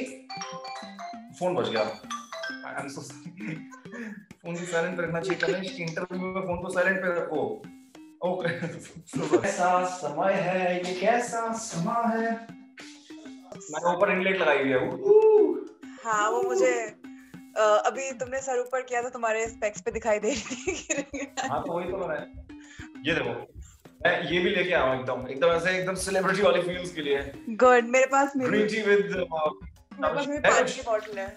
Phone बज गया। I am so sorry. Phone को साइलेंट पे रखना चाहिए कनिष्क, इंटरव्यू में फोन को साइलेंट पे रखो। ओके कैसा समय है ये, कैसा समय है। मैंने ऊपर इंगलेट लगाई हुई है। हाँ वो मुझे अभी तुमने सर ऊपर किया तो तुम्हारे स्पेक्स पे दिखाई दे रही थी। हाँ तो वही तो मैंने, ये देखो मैं ये भी लेके आया हूँ एकदम एकदम ऐसे एकदम सेलिब्रिटी वाली फील्स के लिए। गुड, मेरे पास ग्रीन टी विद मेरे पानी की बॉटल है।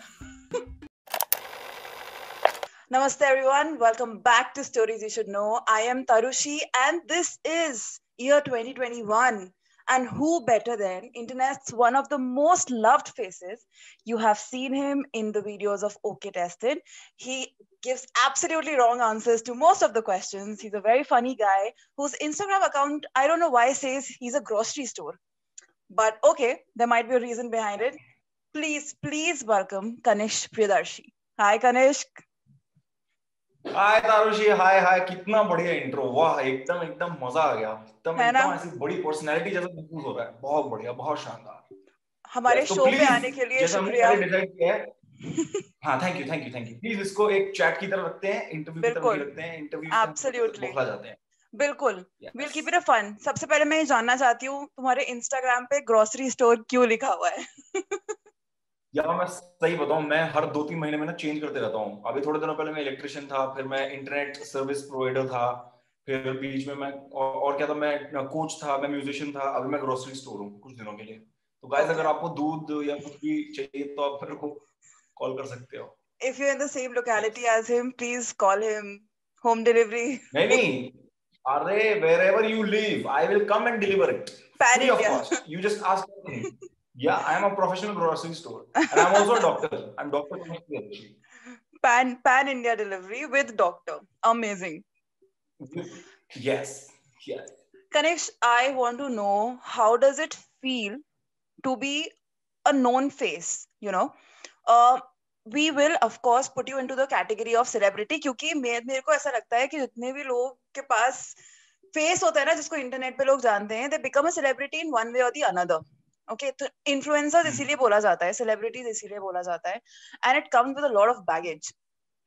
Namaste everyone, welcome back to Stories You Should Know. I am Tarushi and this is year 2021. And who better than internet's one of the most loved faces? You have seen him in the videos of OK Tested. He gives absolutely wrong answers to most of the questions. He's a very funny guy whose Instagram account, I don't know why, says he's a grocery store. But okay, there might be a reason behind it. Please welcome Kanishk Priyadarshi. Hi Kanishk. हाय तारुषी, हाय हाय। कितना बढ़िया intro, वाह एकदम एकदम मजा आ गया। एकदम एकदम ऐसी बड़ी पर्सनैलिटी जैसा महसूस हो रहा है। बहुत बढ़िया, बहुत शानदार। हमारे तो शो पे आने के लिए जैसा हमने शुक्रिया। पहले डिसाइड किया है, हाँ thank you thank you thank you. Please इसको एक चैट की तरह रखते हैं, इंटरव्यू की तरह नहीं रखते हैं। इंटरव्यू से हम बौखला जाते हैं। बिल्कुल, we'll keep it fun. सबसे पहले मैं ये जानना चाहती हूँ तुम्हारे इंस्टाग्राम पे ग्रोसरी स्टोर क्यों लिखा हुआ है? यार मैं सही बताऊं, मैं हर 2-3 महीने में ना चेंज करते रहता हूँ। अभी थोड़े दिनों पहले मैं इलेक्ट्रिशियन था, फिर मैं इंटरनेट सर्विस प्रोवाइडर था, फिर बीच में मैं और क्या था, मैं कोच था, मैं म्यूजिशियन था, अभी मैं ग्रोसरी स्टोर हूँ कुछ दिनों के लिए। तो गाइस अगर आपको दूध या कुछ भी चाहिए तो आप मेरे को कॉल कर सकते हो। If you're in the same locality as him, please call him. Home delivery. नहीं, अरे wherever you live, I will come and deliver it Pan free of India. cost. You just ask me. Yeah, I am a professional grocery store and I'm also a doctor. I'm Dr. Kanishk. Pan India delivery with doctor. Amazing. Yes. Yes. Kanishk, I want to know, how does it feel to be a known face, you know? We will of course put you into the category of celebrity, क्योंकि मेरे को ऐसा लगता है कि जितने भी लोग के पास फेस होता है ना, जिसको इंटरनेट पे लोग जानते हैं, they become a celebrity in one way or the another. Okay, तो इन्फ्लुएंसर्स इसीलिए बोला जाता है, सेलिब्रिटीज इसीलिए बोला जाता है, and it comes with a lot of baggage,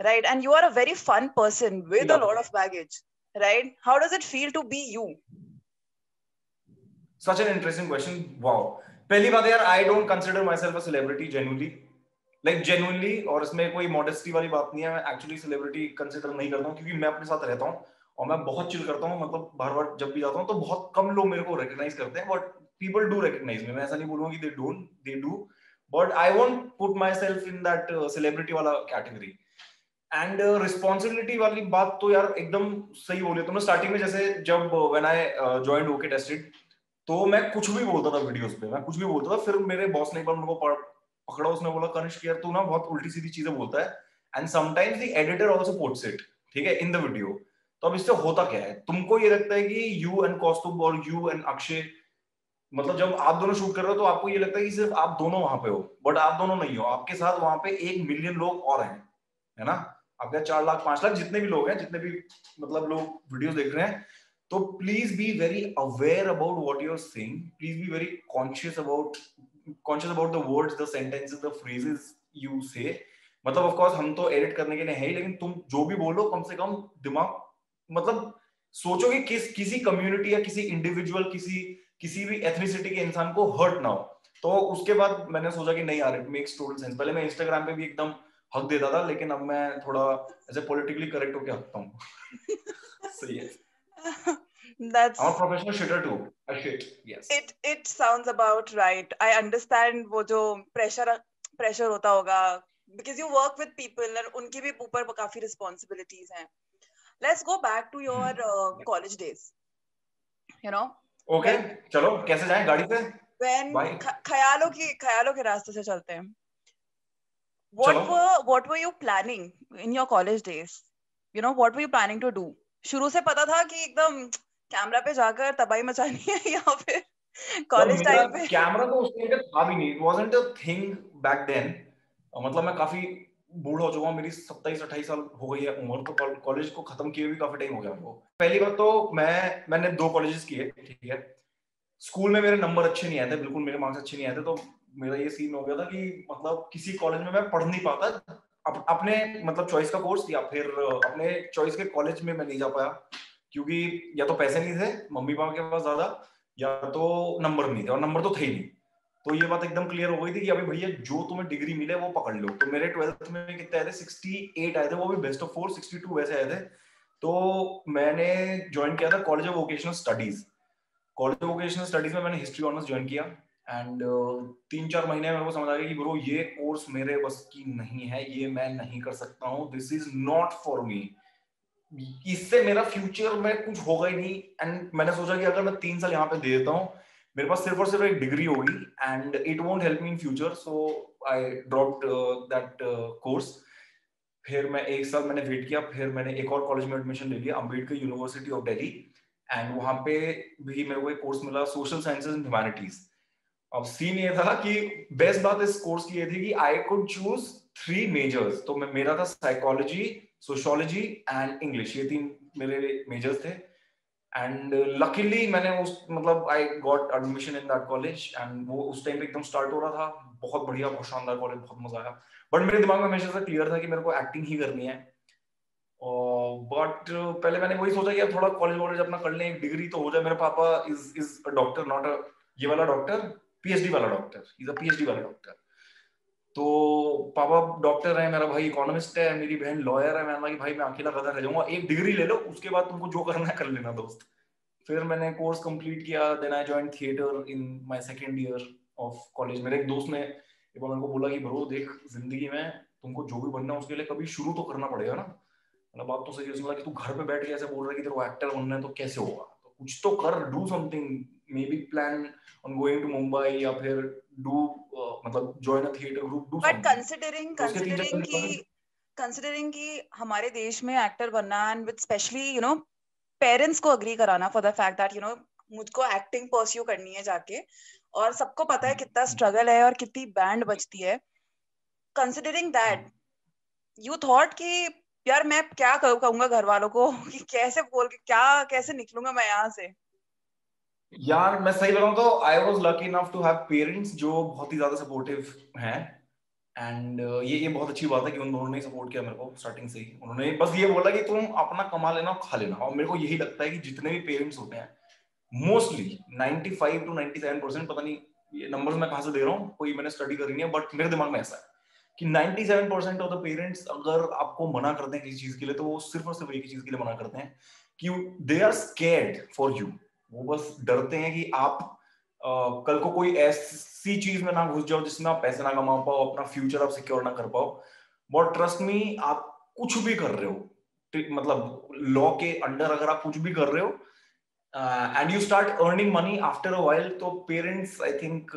right? And you are a very fun person with a lot of baggage, right? How does it feel to be you? Such an interesting question. Wow. पहली बात यार, I don't consider myself a celebrity genuinely. Like genuinely, और इसमें कोई modesty वाली बात नहीं है। मैं actually celebrity consider नहीं करता हूँ, क्योंकि मैं अपने साथ रहता हूँ और मैं बहुत chill करता हूँ। मतलब बार-बार जब भी जाता हूँ तो बहुत कम लोग मेरे को recognize करते हैं, but people do recognize me. मैं ऐसा नहीं बोलूँगा कि they do, but I won't put myself in that celebrity वाला category. एंड रिस्पॉन्सिबिलिटी वाली बात तो यार एकदम सही बोले तुमने। स्टार्टिंग में जैसे जब when I joined okay tested, तो मैं कुछ भी बोलता था वीडियोस पे, मैं कुछ भी बोलता था। फिर मेरे बॉस ने एक बार मेरे को पकड़ा, उसने बोला कनिष्क यार तू ना बहुत उल्टी सीधी चीजें बोलता है, and sometimes the editor also puts it, ठीक है, इन द वीडियो। तो अब इससे होता क्या है, तुमको ये लगता है कि यू एंड कौस्तुभ और यू एंड अक्षय, मतलब जब आप दोनों शूट कर रहे हो तो आपको ये लगता है कि सिर्फ आप दोनों वहां पे हो, बट आप दोनों नहीं हो। आपके साथ वहां पे 1 मिलियन लोग और हैं, है ना। आपके 4 लाख 5 लाख जितने भी लोग हैं, जितने भी मतलब लोग वीडियोस देख रहे हैं, तो please be very aware about what you are saying. Please be very conscious about the words, the sentences, the phrases you say. मतलब ऑफ कोर्स हम तो एडिट करने के लिए है ही, लेकिन तुम जो भी बोलो कम से कम दिमाग मतलब सोचो कि किसी कम्युनिटी या किसी इंडिविजुअल, किसी भी एथनिसिटी के इंसान को हर्ट ना हो। तो उसके बाद मैंने सोचा कि नहीं यार, इट मेक्स टोटल सेंस। पहले मैं इंस्टाग्राम पे भी एकदम हक देता था, लेकिन अब मैं थोड़ा ऐसे पॉलिटिकली करेक्ट होके हकता हूँ। सही है। That's I'm a professional shitter too. I shit. Yes. it sounds about right. I understand वो जो pressure होता होगा, because you work with people और उनकी भी ऊपर काफी responsibilities हैं. Let's go back to your college days. You know? Okay, चलो कैसे जाएं, गाड़ी से? When ख्यालों के रास्ते से चलते हैं. चलो. What were you planning in your college days? You know, what were you planning to do? शुरू से पता था कि एकदम कैमरा पे जाकर तबाही मचानी है, या फिर कॉलेज टाइम पे? कैमरा तो उस टाइम पे था भी नहीं, it wasn't a thing back then. मतलब मैं काफी बूढ़ा हो चुका हूँ, मेरी 27-28 साल हो गई है उम्र, तो कॉलेज को खत्म किए भी काफी टाइम हो गया हमको। पहली बात तो मैंने 2 कॉलेजेस किए, ठीक है। स्कूल में मेरे नंबर अच्छे नहीं आए थे, बिल्कुल मेरे मार्क्स अच्छे नहीं आए थे, तो मेरा ये सीन हो गया था कि मतलब किसी कॉलेज में मैं पढ़ नहीं पाता, अपने मतलब चॉइस का कोर्स या फिर अपने चॉइस के कॉलेज में मैं नहीं जा पाया, क्योंकि या तो पैसे नहीं थे मम्मी पापा के पास ज्यादा, या तो नंबर नहीं थे, और नंबर तो थे ही नहीं। तो ये बात एकदम क्लियर हो गई थी कि अभी भैया जो तुम्हें डिग्री मिले वो पकड़ लो। तो मेरे 12th में कितने आए थे, 68 आए थे, वो भी बेस्ट ऑफ 4, 62 वैसे आए थे। तो मैंने ज्वाइन किया था college of vocational studies. College of vocational studies में मैंने हिस्ट्री ऑनर्स ज्वाइन किया, एंड 3-4 महीने में मेरे को समझ आ गया कि ब्रो ये कोर्स मेरे बस की नहीं है, ये मैं नहीं कर सकता हूँ, this is not for me, इससे मेरा फ्यूचर में कुछ होगा ही नहीं। एंड मैंने सोचा कि अगर मैं 3 साल यहाँ पे दे देता हूँ, मेरे पास सिर्फ और सिर्फ एक डिग्री होगी and it won't help me in future, so I dropped that course. फिर मैं 1 साल मैंने वेट किया, फिर मैंने एक और कॉलेज में एडमिशन ले लिया, Ambedkar university of Delhi, and वहां पे भी मेरे को एक कोर्स मिला, सोशल साइंसेज एंड ह्यूमैनिटीज। अब सीन ये था कि बेस्ट बात इस कोर्स की ये थी कि आई कुड चूज 3 मेजर्स। तो मेरा था साइकोलॉजी, सोशियोलॉजी एंड इंग्लिश, ये 3 मेरे मेजर्स थे। एंड लकीली मैंने उस मतलब I got admission in that college, and वो उस टाइम पे एकदम स्टार्ट हो रहा था, बहुत बढ़िया, बहुत शानदार कॉलेज, बहुत मजा आया। बट मेरे दिमाग में हमेशा से क्लियर था कि मेरे को एक्टिंग ही करनी है। बट पहले मैंने वही सोचा कि अब थोड़ा कॉलेज वॉलेज अपना कर लें, एक डिग्री तो हो जाए। मेरे पापा is a doctor, not a ये वाला डॉक्टर, पीएचडी वाला डॉक्टर, इज अ पीएचडी वाला डॉक्टर। तो पापा डॉक्टर है, मेरा भाई इकोनॉमिस्ट है, मेरी बहन लॉयर है। मैंने कहा कि भाई मैं अकेला गधा रह जाऊंगा, एक डिग्री ले लो, उसके बाद तुमको जो करना है कर लेना दोस्त। फिर मैंने कोर्स कंप्लीट किया, then I join theatre in my second year of college. मेरे एक दोस्त ने एक बार मेरे को बोला कि ब्रो देख, जिंदगी में तुमको जो भी बनना है उसके लिए कभी शुरू तो करना पड़ेगा ना। मतलब बात तो सही है। उसने कि तू घर पे बैठ के ऐसे बोल रहा है कि तेरे को एक्टर बनना है, तो कैसे होगा, तो कुछ तो कर, do something, may be plan on going to Mumbai, या फिर डू मतलब join a theatre group, do but something. Considering तो उसके 3-4 कंसिडरिंग दिन कि बाद कंसिडरिंग कि हमारे देश में एक्टर बनना एंड विद स्पेशली पेरेंट्स को अग्री कराना फॉर द फैक्ट दैट मुझको एक्टिंग परस्यू करनी है जाके, और सबको पता है कितना स्ट्रगल है और कितनी बैंड बजती है। कंसिडरिंग दैट, यू थॉट कि यार मैं क्या कहूंगा घर वालों को कि कैसे बोल के क्या कैसे निकलूंगा मैं यहाँ से? यार मैं सही बताऊं तो I was lucky enough to have parents जो बहुत ही ज्यादा सपोर्टिव हैं। एंड ये बहुत अच्छी बात है कि उन दोनों ने सपोर्ट किया मेरे को स्टार्टिंग से ही। उन्होंने बस ये बोला कि तुम अपना कमा लेना और खा लेना। और मेरे को यही लगता है कि जितने भी पेरेंट्स होते हैं, मोस्टली 95 to 97%, पता नहीं ये नंबर्स मैं कहां से दे रहा हूँ, कोई मैंने स्टडी करी नहीं है, बट मेरे दिमाग में ऐसा है कि 97% ऑफ द पेरेंट्स अगर आपको मना करते हैं किसी चीज के लिए, तो वो सिर्फ और सिर्फ एक ही चीज के लिए मना करते हैं कि they are scared for you. वो बस डरते हैं कि आप कल को कोई ऐसी चीज में ना घुस जाओ जिसमें आप पैसे ना कमा पाओ, अपना फ्यूचर आप सिक्योर ना कर पाओ। बट ट्रस्ट मी, आप कुछ भी कर रहे हो, मतलब लॉ के अंडर अगर आप कुछ भी कर रहे हो, and you start earning money after a while, so parents, I think,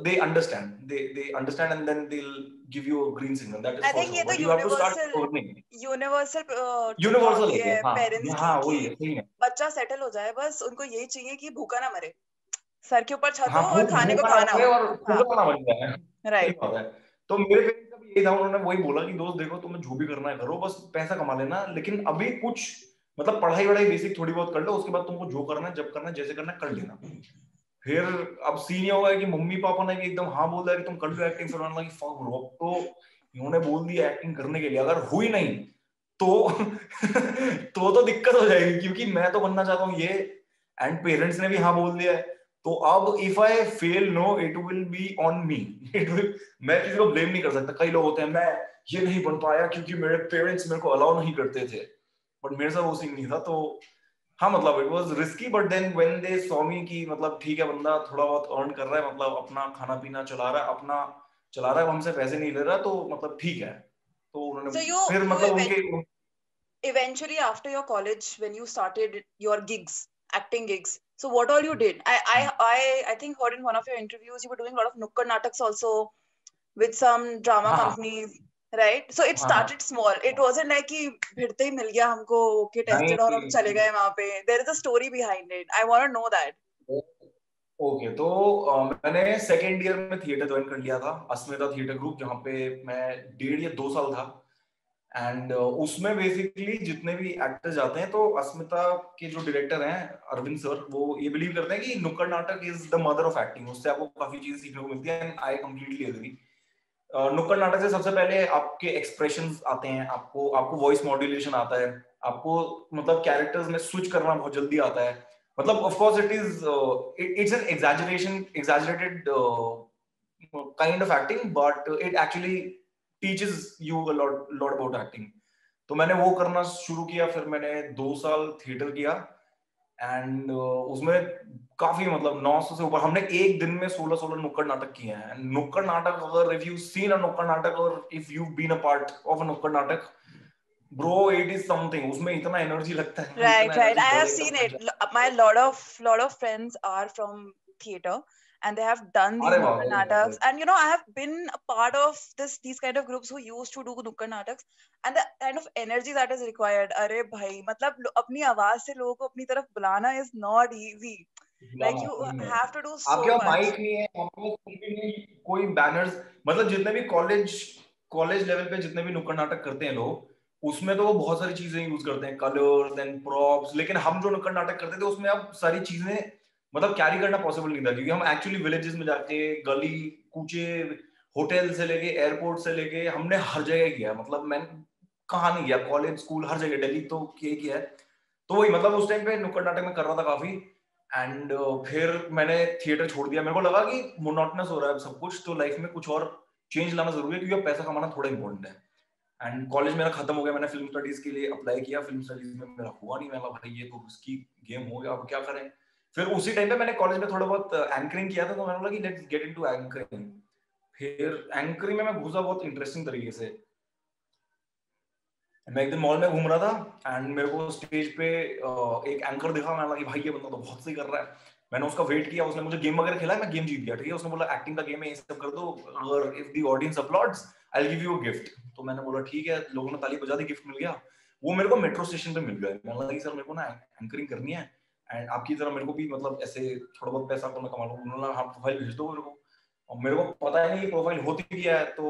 they understand, and then they'll give you a green signal, that is I for think ये sure, तो but you have to start earning. Universal truth Universal होती है है हाँ, parents की हाँ कि वही है, सही है। बच्चा सेटल हो जाए, बस उनको यही चाहिए कि भूखा ना मरे, सर के ऊपर छत हाँ, हो और खाने को भूखा ना खाना मरे हो। और हाँ, फूका ना बन जाए, सही राइट। बात है। तो मेरे पेरेंट्स का भी यही था, उन्होंने वही बोला कि दोस्त देखो, तुम्हें जो भी करना है करो, बस पैसा कमा लेना, लेकिन अभी कुछ मतलब पढ़ाई वढ़ाई बेसिक थोड़ी बहुत कर लो, उसके बाद तुमको जो करना है, जब करना है, जैसे करना है, कर लेना। फिर अब सीन ये होगा कि मम्मी पापा ने भी एकदम हाँ बोल दिया कि तुम कर लो एक्टिंग, फिर उन्होंने लगा कि फक ब्रो, अब तो इन्होंने बोल दिया एक्टिंग करने के लिए, अगर हुई नहीं तो तो दिक्कत हो जाएगी, क्योंकि मैं तो बनना चाहता हूँ ये, एंड पेरेंट्स ने भी हाँ बोल दिया है। तो अब if I fail, no, it will be on me, it will, मैं किसी को ब्लेम नहीं कर सकता। कई लोग होते हैं, मैं ये नहीं बन पाया क्योंकि मेरे पेरेंट्स मेरे को अलाउ नहीं करते थे, बट मेरे साथ वो सीन नहीं था। तो हाँ मतलब it was risky, but then when they saw me कि मतलब ठीक है बंदा थोड़ा बहुत अर्न कर रहा है, मतलब अपना खाना पीना चला रहा है, अपना चला रहा है, हमसे पैसे नहीं ले रहा, तो मतलब ठीक है। तो So उन्होंने you फिर you मतलब उनके eventually after your college when you started your gigs, acting gigs, so what all you did? I think heard in one of your interviews you were doing a lot of nukkad nataks also with some drama हाँ companies, right? So it हाँ हाँ started small. It wasn't like कि भिड़ते ही मिल गया हमको, okay tested और हम चले नहीं। गए वहां पे. There is a story behind it. I want to know that. Okay, तो मैंने सेकेंड ईयर में थिएटर ज्वाइन कर लिया था, अस्मिता थिएटर ग्रुप, जहाँ पे मैं 1.5 या 2 साल था। एंड उसमें बेसिकली जितने भी एक्टर्स जाते हैं, तो अस्मिता के जो डायरेक्टर हैं अरविंद सर, वो ये बिलीव करते हैं कि नुक्कड़ नाटक is the mother of acting. उससे आपको काफी चीजें सीखने को मिलती है, एंड आई कंप्लीटली एग्री। नुक्कड़ नाटक से सबसे पहले आपके एक्सप्रेशंस आते हैं, आपको आपको वॉइस मॉड्यूलेशन आता है, आपको मतलब कैरेक्टर्स में स्विच करना बहुत जल्दी आता है। मतलब of course it's an exaggerated kind of acting, but it actually teaches you a lot about acting. तो मैंने वो करना शुरू किया, फिर मैंने 2 साल थिएटर किया, एंड उसमें काफी मतलब 900 से ऊपर हमने एक दिन में 16 नुक्कड़ नाटक किए हैं। नुक्कड़ नाटक, अगर if you seen a nukkad natak और if you been a part of a nukkad natak, bro it is something. उसमें इतना एनर्जी लगता है ना, Right, इतना right. एनर्जी I have बढ़ेगा seen मत it. जाओ। My lot of friends are from theater, and they have done these अरे वाह, nukkad very nataks. Nice. And you know, I have been a part of these kind of groups who used to do nukkad nataks, and the kind of energy that is required. अरे भाई, मतलब अपनी आवाज से लोगों को अपनी तरफ बुलाना is not easy. Like you have to do so आपके पास much. माइक नहीं है, आपके पास कुछ भी नहीं, कोई बैनर्स, मतलब जितने भी कॉलेज लेवल पे जितने भी नुक्कड़ नाटक करते हैं लोग, उसमें तो वो बहुत सारी चीजें यूज करते हैं, कलर्स एंड प्रॉप्स। लेकिन हम जो नुक्कड़ नाटक करते थे उसमें अब सारी चीजें मतलब कैरी करना पॉसिबल नहीं था, क्योंकि हम एक्चुअली विलेजेस में जाके गली कूचे, होटल से लेके एयरपोर्ट से लेके हमने हर जगह किया। मतलब मैं कहाँ नहीं गया, कॉलेज स्कूल हर जगह, दिल्ली तो किया है। तो वही मतलब उस टाइम पे नुक्कड़ नाटक में कर रहा था काफी। एंड फिर मैंने थिएटर छोड़ दिया। मेरे को लगा कि मोनोटोनस हो रहा है सब कुछ, तो लाइफ में कुछ और चेंज लाना जरूरी है, क्योंकि अब पैसा कमाना थोड़ा इंपॉर्टेंट है। एंड कॉलेज मेरा खत्म हो गया, मैंने फिल्म स्टडीज के लिए अप्लाई किया, फिल्म स्टडीज में मेरा हुआ नहीं। मैं कहा भाई ये तो उसकी गेम हो गया, अब क्या करें। फिर उसी टाइम पे मैंने कॉलेज में थोड़ा बहुत एंकरिंग किया था, तो मैंने बोला कि लेट्स गेट इनटू एंकरिंग। फिर एंकरिंग में मैं घुसा बहुत इंटरेस्टिंग तरीके से। मैं एक दिन मॉल में घूम रहा था, एंड मेरे को स्टेज पे एक एंकर दिखा। मैंने लगा कि भाई ये बंदा तो बहुत सही कर रहा है। मैंने उसका वेट किया, उसने मुझे गेम वगैरह खिलाया, मैं गेम जीत गया, ठीक है। उसने बोला एक्टिंग का गेम है, ये सब कर दो, अगर if the audience uploads I will give you a gift. तो मैंने बोला ठीक है, लोगों ने ताली बजा दी, गिफ्ट मिल गया। वो मेरे को मेट्रो स्टेशन पे मिल गया। मैंने लगा कि सर मेरे को ना एंकरिंग करनी है, एंड आपकी तरह मेरे को भी मतलब ऐसे थोड़ा बहुत पैसा तो मैं कमा लूँ। उन्होंने हाँ प्रोफाइल भेज दो मेरे को। और मेरे को पता ही नहीं कि प्रोफाइल होती क्या है, तो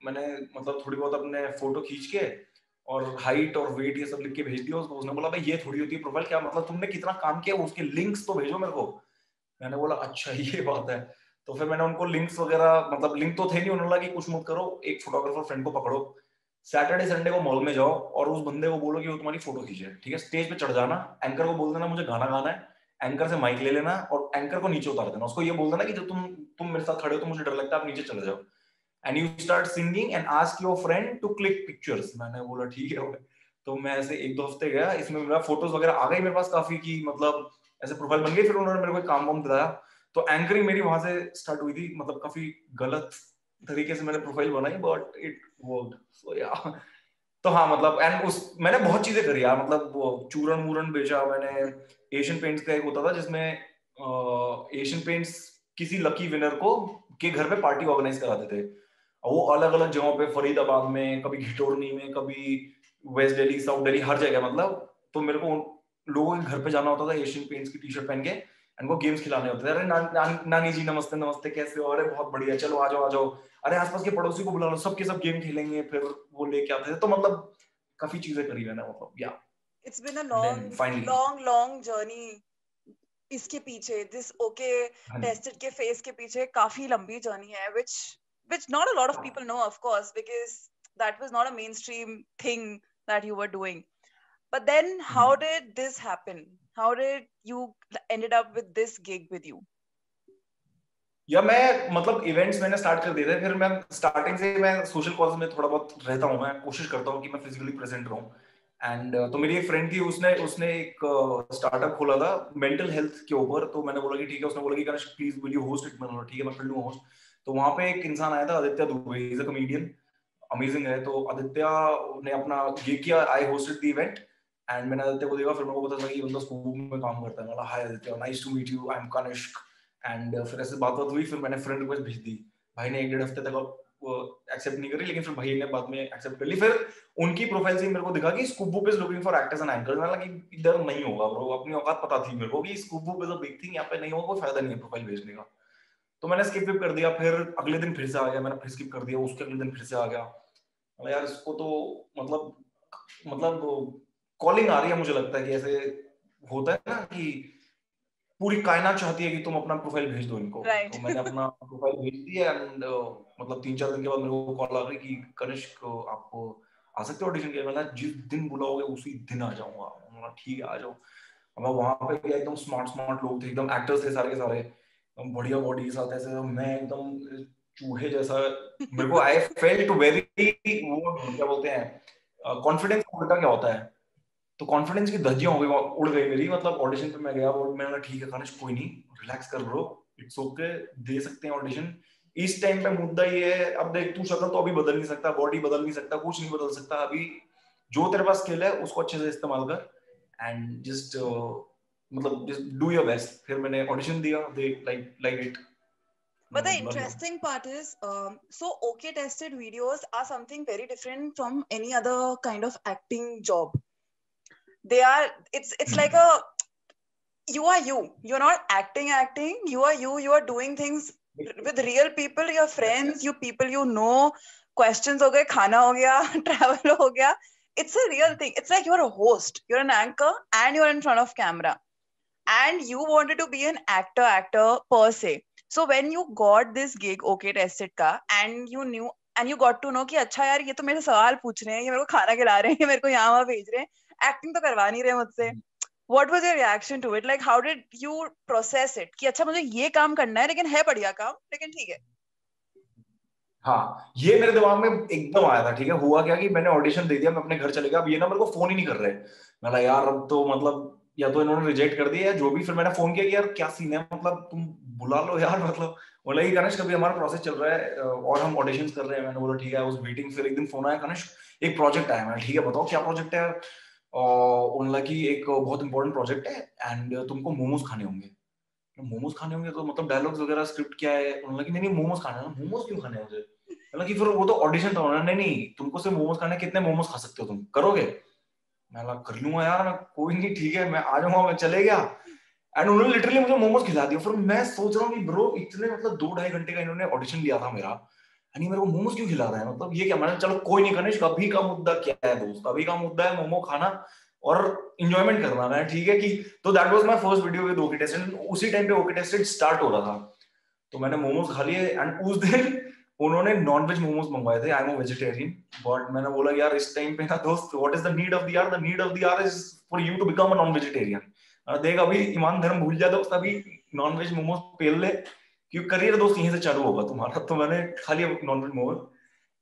मैंने मतलब थोड़ी बहुत अपने फोटो खींच के और हाइट और वेट ये सब लिख के भेज दिया उसको। उसने बोला भाई ये थोड़ी होती है प्रोफाइल, क्या मतलब तुमने कितना काम किया, उसके लिंक्स तो भेजो मेरे को। मैंने बोला अच्छा ये बात है। तो फिर मैंने उनको लिंक्स वगैरह, मतलब लिंक तो थे नहीं, उन्होंने बोला कि कुछ मत करो, एक फोटोग्राफर फ्रेंड को पकड़ो, सैटरडे संडे को मॉल में जाओ और उस बंदे को बोलो कि वो तुम्हारी फोटो खींचे, ठीक है। स्टेज पे चढ़ जाना, एंकर को बोल देना मुझे गाना गाना है, एंकर से माइक ले लेना और एंकर को नीचे उतार देना। उसको ये बोल देना कि जब तुम मेरे साथ खड़े हो तो मुझे डर लगता है, आप नीचे चले जाओ, and you start singing and ask your friend to click pictures. मैंने बोला ठीक है। तो मैं ऐसे 1-2 हफ्ते गया, इसमें मेरा फोटोज वगैरह आ गई मेरे पास काफी, की मतलब ऐसे प्रोफाइल बन गई। फिर उन्होंने मेरे को काम वाम दिलाया, तो एंकरिंग मेरी वहां से स्टार्ट हुई थी। मतलब काफी गलत तरीके से मैंने प्रोफाइल बनाई, बट इट वर्कड, सो या। तो हाँ मतलब, एंड उस मैंने बहुत चीजें करी यार। मतलब वो चूरन वूरन बेचा मैंने। एशियन पेंट्स का एक होता था जिसमें एशियन पेंट्स किसी लकी विनर को के घर पे पार्टी ऑर्गेनाइज कराते थे। और वो अलग अलग जगहों पे, फरीदाबाद में, कभी घिटोरनी में, कभी वेस्ट दिल्ली, साउथ दिल्ली, हर जगह मतलब। तो मेरे को लोगों के घर पे जाना होता था एशियन पेंट्स की टी शर्ट पहन के, एंड वो गेम्स खिलाने होते थे। अरे नानी जी नमस्ते नमस्ते, कैसे हो, अरे बहुत बढ़िया, चलो आ जाओ आ जाओ, अरे आसपास के पड़ोसी को बुला लो, सबके सब गेम खेलेंगे। फिर वो लेके आते थे। तो मतलब काफी चीजें करी मैंने, मतलब या। It's been a then long, finally, long, long journey. इसके पीछे this okay हाँ जी। tested के phase के पीछे काफी लंबी journey है, which not a lot of people know, of course, because that was not a mainstream thing that you were doing. But then how did this happen? How did you ended up with this gig with you? या मैं मतलब events मैंने start कर दिए थे। फिर मैं starting से मैं सोशल कॉज में थोड़ा बहुत रहता हूँ, मैं कोशिश करता हूँ कि मैं फिजिकली प्रेजेंट रहूँ। एंड तो मेरी एक फ्रेंड थी, उसने उसने एक स्टार्टअप खोला था मेंटल हेल्थ के ऊपर। तो मैंने बोला कि ठीक है। उसने बोला कि Kanish please will you host it. मैंने बोला ठीक है, मैं कर लूंगा होस्ट। तो वहां पे एक इंसान आया था, Aditya Dubey, is a comedian, amazing है। तो आदित्य ने अपना ये किया, आई होस्टेड द इवेंट, एंड मैंने आदित्य को देखा। फिर मेरे को पता चला कि ये बंदा स्कूल में काम करता है। मैं बोला hi Aditya, nice to meet you, I am Kanishk. And फिर ऐसे बात बात हुई, फिर मैंने फ्रेंड रिक्वेस्ट भेज दी। भाई ने 1-1.5 हफ्ते तक एक्सेप्ट नहीं करी, लेकिन फिर भाई ने बाद में एक्सेप्ट कर ली। फिर उनकी प्रोफाइल से मेरे को दिखा कि Scoobu is looking for actors and anchors. मैं लगा कि इधर नहीं होगा ब्रो, अपनी औकात पता थी मेरे को कि Scoobu is a big thing, यहाँ पे नहीं होगा, कोई फायदा नहीं है प्रोफाइल भेजने का। तो मैंने स्किप कर दिया। फिर अगले दिन फिर से आ गया, मैंने फिर स्किप कर दिया, उसके अगले दिन फिर से आ गया। यार इसको तो मतलब कॉलिंग आ रही है, मुझे लगता है कि ऐसे होता है ना कि पूरी कायनात चाहती है कि तुम अपना प्रोफाइल भेज दो इनको। Right. तो मैंने अपना प्रोफाइल भेज दिया एंड मतलब 3-4 दिन के बाद मेरे को कॉल आ गई कि कनिष्क आप आ सकते हो ऑडिशन के लिए। मैंने जिस दिन बुलाओगे उसी दिन आ जाऊंगा। मैंने ठीक है आ जाओ। मैं वहां पे गया, एकदम स्मार्ट लोग थे, एकदम एक्टर्स थे सारे के सारे, एकदम बढ़िया बॉडी के साथ ऐसे। मैं एकदम चूहे जैसा, मेरे को आई फेल्ट वेरी, वो क्या बोलते हैं कॉन्फिडेंस उल्टा क्या होता है, तो कॉन्फिडेंस की धज्जियां हो गई, उड़ गई मेरी। मतलब ऑडिशन पे मैं गया और मैंने ठीक है कनिष्क कोई नहीं, रिलैक्स कर ब्रो, इट्स ओके, दे सकते हैं ऑडिशन। इस टाइम पे मुद्दा ये है, अब देख तू शक्ल तो अभी बदल नहीं सकता, बॉडी बदल नहीं सकता, कुछ नहीं बदल सकता अभी। जो तेरे पास स्किल है उसको अच्छे से इस्तेमाल कर एंड जस्ट मतलब जस्ट डू योर बेस्ट। फिर मैंने ऑडिशन दिया, they like it. But the interesting part is, so OK tested videos are something very different from any other kind of acting job. They are, it's like a, you are you. You're not acting. You are you. You are doing things with real people, your friends, you people you know. Questions हो गए, खाना हो गया, travel हो गया. It's a real thing. It's like you're a host, you're an anchor, and you're in front of camera. And you wanted to be an actor per se. So when you got this gig OK Tested का, and you knew and you got to know कि अच्छा यार ये तो मेरे सवाल पूछ रहे हैं, ये मेरे को खाना खिला रहे हैं, ये मेरे को यहाँ वहाँ भेज रहे हैं, एक्टिंग तो करवा नहीं रहे मुझसे. What was your reaction to it? Like how did you process it? कि अच्छा मुझे ये काम करना है, लेकिन है बढ़िया काम, लेकिन ठीक है. हाँ, ये मेरे दिमाग में एकदम आया था। ठीक है, हुआ क्या कि मैंने ऑडिशन दे दिया, मैं अपने घर चले गया। अब ये ना मेरे को फोन ही नहीं कर रहे। मैं यार अब तो मतलब या तो इन्होंने रिजेक्ट कर दिया या जो भी। फिर मैंने फोन किया कि यार क्या सीन है, मतलब तुम बुला लो यार। मतलब बोला कि कनिष्क कभी हमारा प्रोसेस चल रहा है और हम ऑडिशंस कर रहे हैं। मैंने बोला ठीक है, आई वाज वेटिंग। फिर एक दिन फोन आया, कनिष्क एक प्रोजेक्ट आया। मैंने ठीक है बताओ क्या प्रोजेक्ट है। और उन्होंने कि एक बहुत इंपॉर्टेंट प्रोजेक्ट है एंड तुमको मोमोज खाने होंगे। मोमोज खाने होंगे तो मतलब डायलॉग्स वगैरह स्क्रिप्ट क्या है। उन्होंने कि नहीं मोमोज खाने हैं। मोमोज क्यों खाने हैं मुझे? मतलब कि फिर वो तो ऑडिशन था। उन्होंने नहीं तुमको सिर्फ मोमोज खाने, कितने मोमोज खा सकते हो तुम, करोगे? मैं कर लूंगा यार, मैं कोई नहीं ठीक है मैं आ जाऊंगा। मैं चले गया एंड उन्होंने लिटरली मुझे मोमोज खिला दिया। फिर मैं सोच रहा हूँ कि ब्रो इतने मतलब 2-2.5 घंटे का इन्होंने ऑडिशन लिया था मेरा, यानी मेरे को मोमोज क्यों खिला रहा है, मतलब ये क्या। मैंने चलो कोई नहीं कनिष्क, अभी का मुद्दा क्या है दोस्त, अभी का मुद्दा है मोमो खाना और इंजॉयमेंट करना। मैं ठीक है कि तो that was my first video with okay tested. उसी टाइम पे ओके टेस्टेड स्टार्ट हो रहा था, तो मैंने मोमोज खा लिए एंड उस दिन उन्होंने नॉनवेज मोमोज मंगवाए थे। I am a vegetarian, but मैंने बोला यार इस टाइम पे ना दोस्त, what is the need of the hour? The need of the hour is for you to become a non vegetarian. देख अभी ईमान धर्म भूल जा दोस्त, अभी नॉनवेज मोमोज पेल ले, क्योंकि करियर दोस्त यहीं से चालू होगा तुम्हारा। तो मैंने खा लिया नॉनवेज मोमोज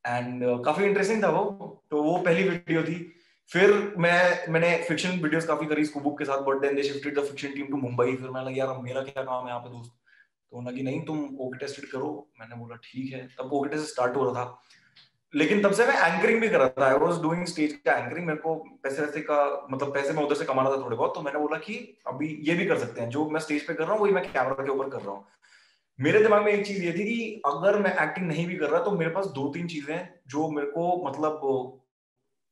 एंड काफी इंटरेस्टिंग था वो। तो वो पहली वीडियो थी। फिर मैंने फिक्शन वीडियोस काफी करी स्कूबुक के साथ, but then they shifted the fiction team to Mumbai. फिर मैं लगा यार मेरा क्या काम है यहाँ पे दोस्त। तो उन्होंने कि नहीं तुम ओके टेस्टेड करो। मैंने बोला ठीक है। तब ओके टेस्ट स्टार्ट हो रहा था, लेकिन तब से मैं एंकरिंग भी कर रहा था। आई वाज डूइंग स्टेज का एंकरिंग। मेरे को पैसे का मतलब पैसे मैं उधर से कमाना था थोड़े बहुत। तो मैंने बोला कि अभी ये भी कर सकते हैं, जो मैं स्टेज पे कर रहा हूँ वही मैं कैमरा के ऊपर कर रहा हूँ। मेरे दिमाग में एक चीज ये थी कि अगर मैं एक्टिंग नहीं भी कर रहा तो मेरे पास 2-3 चीजें हैं जो मेरे को मतलब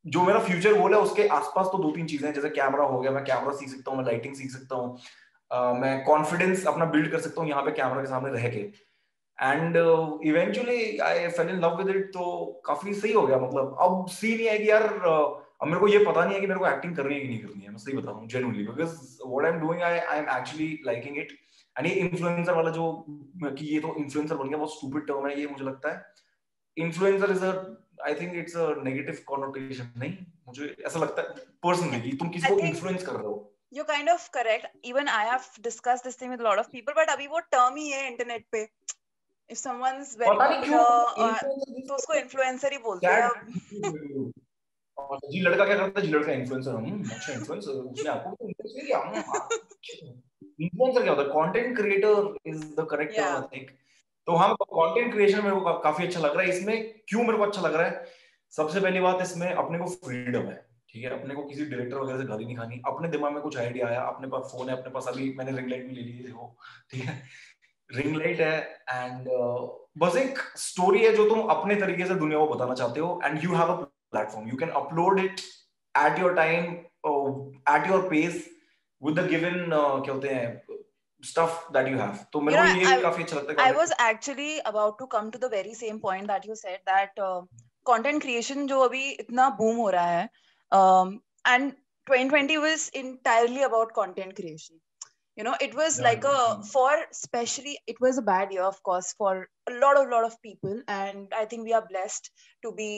जो मेरा फ्यूचर गोल है उसके आसपास। तो 2-3 चीजें हैं, जैसे कैमरा हो गया, मैं कैमरा सीख सकता हूँ, मैं लाइटिंग सीख सकता हूँ, मैं कॉन्फिडेंस अपना बिल्ड कर सकता हूँ यहाँ पे कैमरा के सामने रह के। And eventually I fail in love with it. तो काफी सही हो गया। मतलब अब सीन ये है कि यार अब मेरे को ये पता नहीं है कि मेरे को एक्टिंग करनी है कि नहीं करनी है। मैं सही बता रहा हूँ genuinely, because what I am doing I am actually liking it. And ये इन्फ्लुएंसर वाला जो कि ये तो इन्फ्लुएंसर बन गया, बहुत स्टूपिड टर्म है ये मुझे लगता है। Influencer is a, I think it's a negative connotation. नहीं, मुझे ऐसा लगता है पर्सनली कि तुम किसी को इन्फ्लुएंस कर रहे हो। You're kind of correct. Even I have discussed this thing with a lot of people, but अभी वो term ही है इंटरनेट पे. If someone's very पता नहीं क्यों तो उसको इन्फ्लुएंसर ही बोलते हैं अब. जी लड़का क्या करता है? जी लड़का इन्फ्लुएंसर। अच्छा इन्फ्लुएंसर, उसने आपको इन्फ्लुएंस नहीं किया। इन्फ्लुएंसर क्या होता है? Content creator is the correct term I think. तो हम कंटेंट क्रिएशन मेरे को काफी अच्छा लग रहा है। इसमें क्यों मेरे को अच्छा लग रहा है? सबसे पहली बात, इसमें अपने को फ्रीडम है। ठीक है, अपने को किसी डायरेक्टर वगैरह से गाली नहीं खानी। अपने दिमाग में कुछ आइडिया आया, अपने पास फोन है, अपने पास अभी मैंने रिंग लाइट भी ले ली है, देखो ठीक है रिंग लाइट है एंड बस एक स्टोरी है जो तुम अपने तरीके से दुनिया को बताना चाहते हो and you have a platform, you can upload it at your time, at your pace, with the given क्या होते हैं stuff that you have. तो मेरे को ये काफी अच्छा लगता है। I was actually about to come to the very same point that you said, that content creation जो अभी इतना बूम हो रहा है, and 2020 was entirely about content creation. You know, it was like a for especially it was a bad year, of course, for a lot of people, and I think we are blessed to be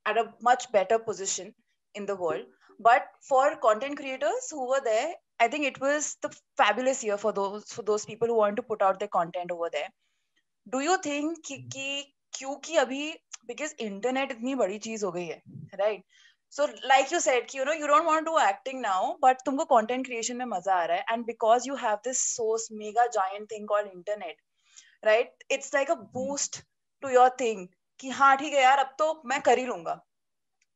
at a much better position in the world. But for content creators who were there, I think it was the fabulous year for those people who want to put out their content over there. Do you think कि क्योंकि अभी because internet इतनी बड़ी चीज हो गई है, right? So like you said, you know, you don't want to do acting now, but तुमको content creation में मजा आ रहा है, and because you have this source mega giant thing called internet, right? It's like a boost to your thing कि हाँ ठीक है यार, अब तो मैं कर ही लूंगा.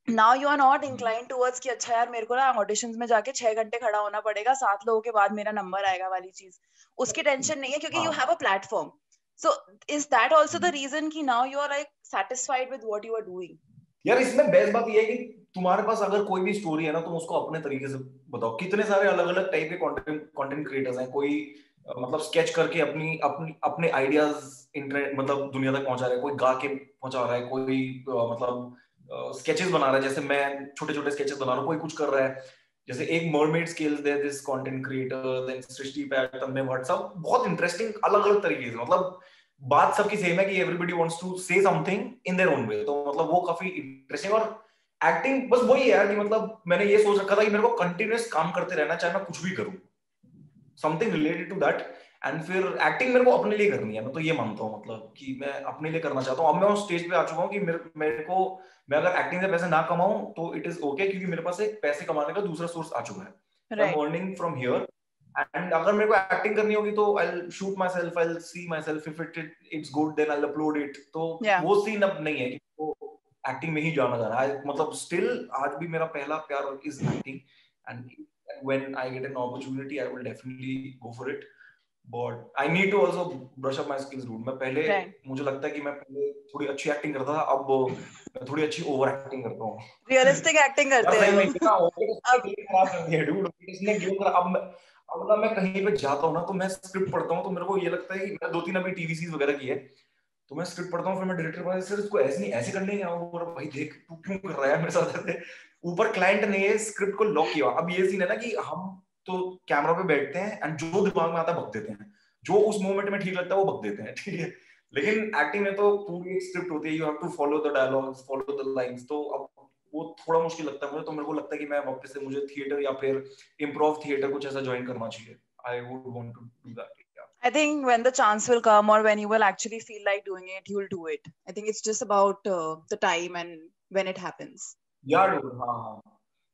Now you are not inclined towards कि अच्छा यार मेरे को ना ऑडिशंस में जाके 6 घंटे खड़ा होना पड़ेगा, 7 लोगों के बाद मेरा नंबर आएगा वाली चीज, उसकी टेंशन नहीं है क्योंकि you have a platform. So is that also the reason कि now you are like satisfied with what you are doing? यार इसमें बेस्ट बात ये है कि तुम्हारे पास अगर कोई भी स्टोरी है ना, तुम उसको अपने तरीके से बताओ. कितने सारे अलग अलग टाइप के कंटेंट क्रिएटर्स हैं. कोई मतलब स्केच करके अपनी अपनी अपने आइडियाज इंटरनेट मतलब दुनिया तक पहुंचा रहा है, कोई गा के पहुंचा रहा है, कोई मतलब स्केचेस बना रहा है, जैसे मैं छोटे छोटे स्केचेस बना रहा हूँ, कोई कुछ कर रहा है. जैसे एक mermaid scales there this content creator, then Srishti pattern में व्हाट्सएप, बहुत इंटरेस्टिंग अलग अलग तरीके से. मतलब बात सबकी सेम है कि everybody wants to say something in their own way. तो मतलब वो काफी इंटरेस्टिंग. और एक्टिंग बस वही है यार कि मतलब मैंने ये सोच रखा था कि मेरे को कंटिन्यूअस काम करते रहना, चाहे मैं कुछ भी करूं, something related to that. And फिर एक्टिंग मेरे को अपने लिए करनी है. मैं तो ये मानता हूँ मतलब कि मैं अपने लिए करना चाहता हूँ. अब मैं उस स्टेज पे आ चुका हूँ कि मेरे को, मैं अगर एक्टिंग से पैसे ना कमाऊं तो इट इज ओके, क्योंकि मेरे पास एक पैसे कमाने का दूसरा सोर्स आ चुका है. I am earning from here. And अगर मेरे को एक्टिंग करनी होगी तो I will shoot myself, I will see myself, if it's good then I will upload it. तो वो सीन अब नहीं है कि वो एक्टिंग में ही जाना जा रहा है. मतलब स्टिल आज भी मेरा पहला प्यार is acting. And when I get an opportunity I will definitely go for it, but I need to also brush up my skills dude. मैं पहले मुझे लगता है कि मैं पहले थोड़ी अच्छी एक्टिंग करता था, अब मैं थोड़ी अच्छी ओवर एक्टिंग करता हूँ. रियलिस्टिक एक्टिंग करते हैं अब खराब कर दिया dude. इसने गेम कर. अब ना मैं कहीं पे जाता हूँ ना तो मैं स्क्रिप्ट पढ़ता हूँ, तो मेरे को ये लगता है कि मैं 2-3 अभी टीवी सीरीज वगैरह की है, तो मैं स्क्रिप्ट पढ़ता हूँ, फिर मैं डायरेक्टर को सर इसको ऐसे नहीं ऐसे करने हैं. और भाई देख तू क्यों कर रहा है मेरे साथ ऐसे. ऊपर क्लाइंट ने ये स्क्रिप्ट को लॉक किया. अब ये सीन है ना कि हम तो कैमरा पे बैठते हैं एंड जो दिमाग में आता है बक देते हैं, जो उस मोमेंट में ठीक लगता है वो बक देते हैं, ठीक है. लेकिन एक्टिंग में तो पूरी एक स्क्रिप्ट होती है, you have to follow the dialogues, follow the lines. तो अब वो थोड़ा मुश्किल लगता है मुझे. तो मेरे को लगता है कि मैं वापस से मुझे थिएटर या फिर इम्प्रोव थिएटर कुछ ऐसा ज्वाइन करना चाहिए. I would want to do that. I think when the chance will come or when you will actually feel like doing it, you'll do it. I think it's just about the time and when it happens. यार हाँ,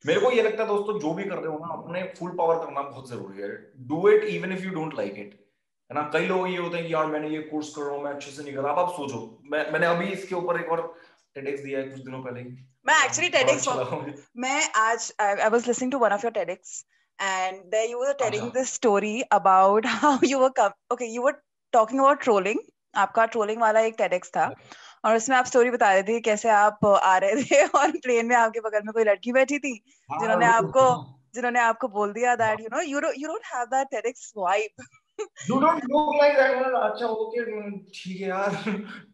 मेरे को ये लगता है दोस्तों, जो भी कर रहे हो ना अपने फुल पावर करना बहुत जरूरी है. Do it even if you don't like it, है ना. कई लोग ये होते हैं कि यार मैंने ये कोर्स कर रहा हूँ, मैं अच्छे से नहीं कर रहा. अब आप सोचो, मैंने अभी इसके ऊपर एक और TEDx दिया है कुछ दिनों पहले ही. मैं एक्चुअली TEDx मैं आज I was listening to one of your TEDx and there you were telling this story about how you were talking about trolling. आपका ट्रोलिंग वाला एक TEDx था और उसमें आप स्टोरी बता रहे थे कैसे आप आ रहे थे और प्लेन में आपके बगल में कोई लड़की बैठी थी जिन्होंने आपको बोल दिया that you don't have that TEDx vibe. You don't look like that. अच्छा ओके ठीक है यार,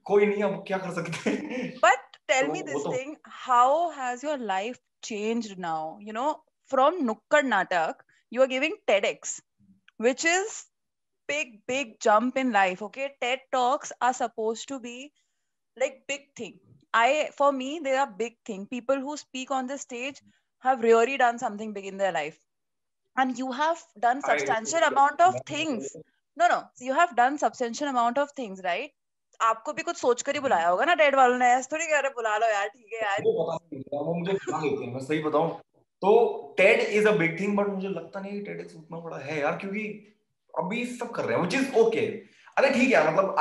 कोई नहीं, अब क्या कर सकते हैं. But tell me this thing, how has your life changed now? You know, from Nukkad Natak, you are giving TEDx, which is big jump in life. Okay, TED Talks are supposed to be like big thing. For me, they are big thing. People who speak on the stage have really done something big in their life, and you have done substantial amount of things. No, you have done substantial amount of things, right? आपको भी कुछ सोच कर ही बुलाया होगा ना Ted वालों ने, ऐसे थोड़ी कह रहे बुला लो यार, ठीक है यार. वो मुझे बुला लेते हैं, मैं सही बताऊं तो Ted is a big thing, but मुझे लगता नहीं कि TEDx उतना बड़ा है यार, क्योंकि अभी सब कर रहे हैं, which is okay. अरे ठीक है, मतलब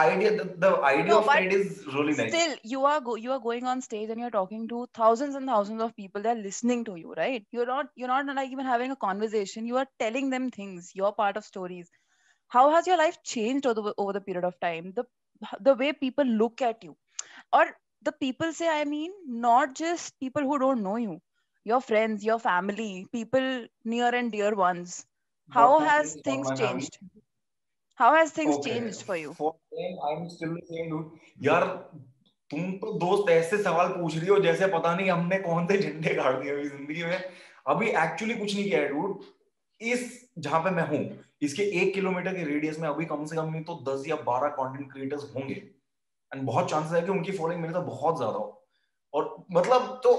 the idea of TED is really nice. Still, you are going on stage and you're talking to thousands and thousands of people. They're listening to you, right? You're not like even having a conversation. You are telling them things. You're part of stories. How has your life changed over the period of time? The way people look at you, or the people say, I mean, not just people who don't know you, your friends, your family, people near and dear ones. How has things changed? How has things changed for you? For them, I'm still the same dude. यार तुम तो दोस्त ऐसे सवाल पूछ रही हो जैसे पता नहीं हमने कौन से झंडे गाड़ दिए अभी जिंदगी में। अभी एक्चुअली कुछ नहीं किया है डूड। इस जहां पे मैं हूँ इसके 1 किलोमीटर के रेडियस में अभी कम से कम नहीं तो 10 या 12 कंटेंट क्रिएटर्स होंगे, एंड बहुत चांसेस है कि उनकी फॉलोइंग मेरे से बहुत ज्यादा हो। और मतलब तो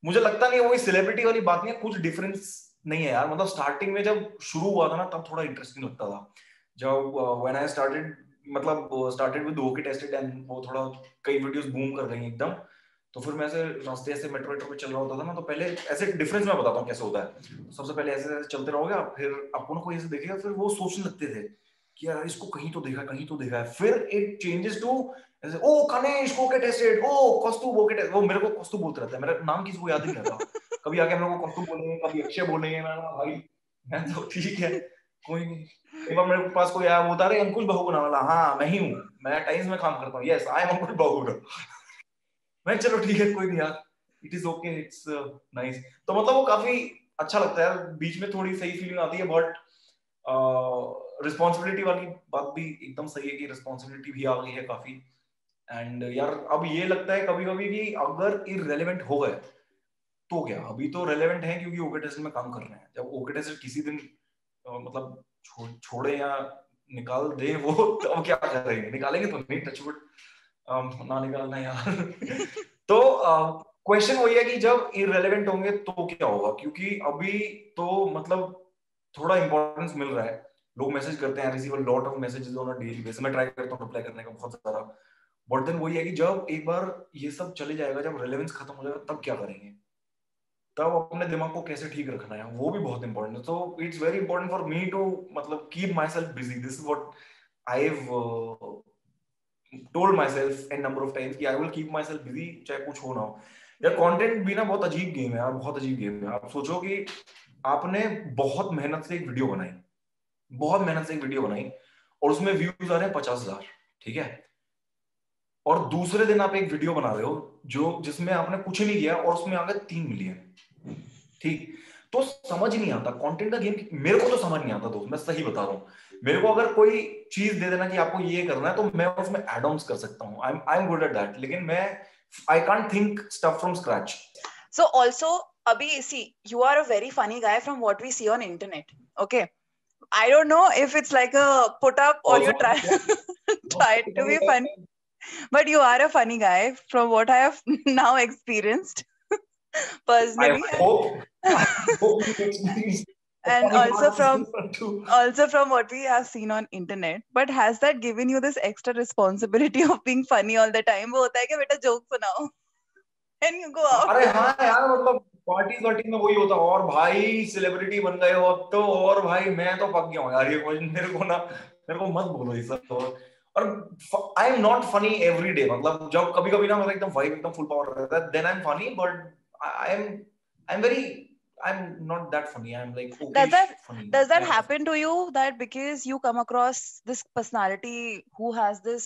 मुझे लगता नहीं है वही सेलिब्रिटी वाली बात नहीं है, कुछ डिफरेंस नहीं है यार। मतलब स्टार्टिंग में जब शुरू हुआ था ना तब थोड़ा इंटरेस्टिंग लगता था, जब व्हेन आई स्टार्टेड, मतलब started with okay tested and वो थोड़ा कई वीडियोस बूम कर रही हैं एकदम। तो फिर मैं ऐसे रास्ते ऐसे मेट्रो पे चल रहा होता था ना, तो पहले ऐसे डिफरेंस मैं बताता हूँ कैसे होता है। तो सबसे पहले ऐसे ऐसे चलते रहोगे आप, फिर आपको ना कोई ऐसे देखेगा, फिर वो सोचने लगते थे कि यार इसको कहीं तो देखा, कहीं तो देखा है। फिर इट चेंजेस टू ऐसे, ओ कनेश ओके टेस्टेड, ओ कौस्तुभ ओके टेस्टेड। वो मेरे को कौस्तुभ बोलते रहता है, मेरा नाम किसी को याद ही नहीं रहता। कभी आके मेरे को कौस्तुभ बोलेंगे, कभी अक्षय बोलेंगे। मैं भाई मैं तो ठीक है कोई नहीं। एक बार मेरे पास कोई आया, बोलता रहे अंकुश बाहू बनाने वाला, हाँ मैं ही हूँ, मैं टाइम्स में काम करता हूँ, यस आई एम अंकुश बाहू। मैं चलो ठीक है कोई नहीं यार, it is okay, it's nice. तो मतलब वो काफी अच्छा लगता है, बीच में थोड़ी सही फीलिंग आती है, बट रिस्पॉन्सिबिलिटी वाली बात भी एकदम सही है कि रिस्पॉन्सिबिलिटी भी आ गई है काफी। एंड यार अब ये लगता है कभी कभी कि अगर इररिलेवेंट हो गए तो क्या, अभी तो रेलेवेंट है क्योंकि ओके टेस्ट में काम कर रहे हैं। जब ओके टेस्ट किसी दिन मतलब छोड़े या निकाल दे वो, तो अब क्या करेंगे, निकालेंगे तो नहीं, टचवुड ना निकालना यार। तो क्वेश्चन वही है कि जब इररिलेवेंट होंगे तो क्या होगा, क्योंकि अभी तो मतलब थोड़ा इंपॉर्टेंस मिल रहा है, लोग मैसेज करते हैं, receive a lot of messages on a daily basis. मैं ट्राई करता हूँ रिप्लाई करने का बहुत ज्यादा, बट देन वही है कि जब एक बार ये सब चले जाएगा, जब रेलेवेंस खत्म हो जाएगा, तब क्या करेंगे, तब अपने दिमाग को कैसे ठीक रखना है, वो भी बहुत इंपॉर्टेंट है। तो it's very important for me to मतलब keep myself busy. This is what I have told myself an number of times कि I will keep myself busy, चाहे कुछ हो ना हो। यार कंटेंट भी ना बहुत अजीब गेम है यार, बहुत अजीब गेम है। आप सोचो कि आपने बहुत मेहनत से एक वीडियो बनाई, बहुत मेहनत से एक वीडियो बनाई, और उसमें व्यूज आ रहे हैं 50,000, ठीक है, और दूसरे दिन आप एक वीडियो बना रहे हो जो जिसमें आपने कुछ नहीं किया और उसमें आ गए 3 मिलियन, ठीक। तो समझ नहीं आता कंटेंट का गेम, मेरे को तो समझ नहीं आता दोस्त, मैं सही बता रहा हूँ। मेरे को अगर कोई चीज दे देना कि आपको ये करना है, तो मैं उसमें एड ऑन्स कर सकता हूँ, I am good at that, लेकिन मैं I can't think stuff from scratch. So also, Abhi, see, you are a very funny guy from what we see on internet. Okay. I don't know if it's like a put up or you try try to be fun, but you are a funny guy from what I have now experienced I personally. hope you experience the And funny also parts from too. what we have seen on internet. But has that given you this extra responsibility of being funny all the time? वो होता है कि बेटा joke सुनाओ and you go out. अरे हाँ यार, मतलब पार्टी वार्टी में वही होता, और भाई सेलिब्रिटी बन गए हो अब तो, और भाई मैं तो पक गया हूँ यार, ये मेरे को ना, मेरे को मत बोलो ये सब। और आई am not funny every day, मतलब जब कभी कभी ना मतलब एकदम वाइब एकदम फुल पावर रहता है, then I am funny, but I am very, I'm not that funny. I'm like okay Does that funny. does that Yeah. happen to you that because you come across this personality who has this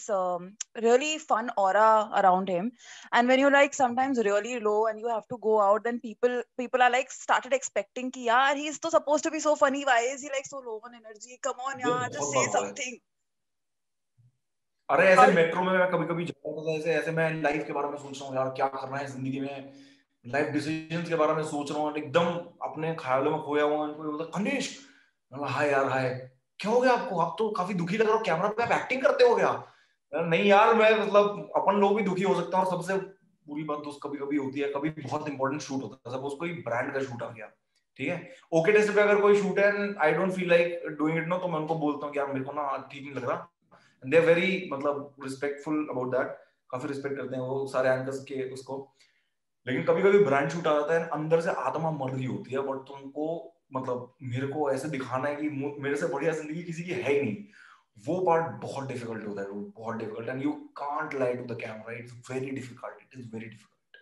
really fun aura around him, and when you're like sometimes really low and you have to go out, then people are like started expecting कि यार he's so supposed to be so funny, why is he like so low on energy, come on ये यार just बहुत say बार हुआ है। something. अरे ऐसे How metro में मैं कभी कभी जाता था, ऐसे ऐसे मैं लाइफ के बारे में सोच रहा हूँ यार, क्या करना है जिंदगी में, लाइफ डिसीजंस के बारे में सोच रहा हूँ, एकदम अपने ख्यालों में खोया हुआ हूँ। कोई बोलता कनिष्क, मैं बोला, हाय यार हाय, क्या हो गया आपको, आप तो काफी दुखी लग रहे हो, कैमरा पे आप एक्टिंग करते हो क्या? नहीं यार, मैं मतलब अपन लोग भी दुखी हो सकते हैं, और सबसे बुरी बात दोस्त कभी कभी होती है, कभी बहुत इंपॉर्टेंट शूट होता है, सपोज कोई ब्रांड का शूट आ गया, ठीक है, ओके टेस्ट पे अगर कोई शूट है and I don't feel like doing it no, तो मैं उनको बोलता हूँ कि यार मेरे को ना ठीक नहीं लग रहा, दे आर वेरी मतलब रिस्पेक्टफुल अबाउट दैट, काफी रिस्पेक्ट करते हैं वो सारे एंकर्स के उसको। लेकिन कभी कभी ब्रांड शूट आ जाता है, अंदर से आत्मा मर रही होती है, बट तुमको मतलब मेरे को ऐसे दिखाना है कि मेरे से बढ़िया जिंदगी किसी की है ही नहीं, वो पार्ट बहुत डिफिकल्ट होता है, बहुत difficult, and you can't lie to the camera, it's very difficult, it is very difficult.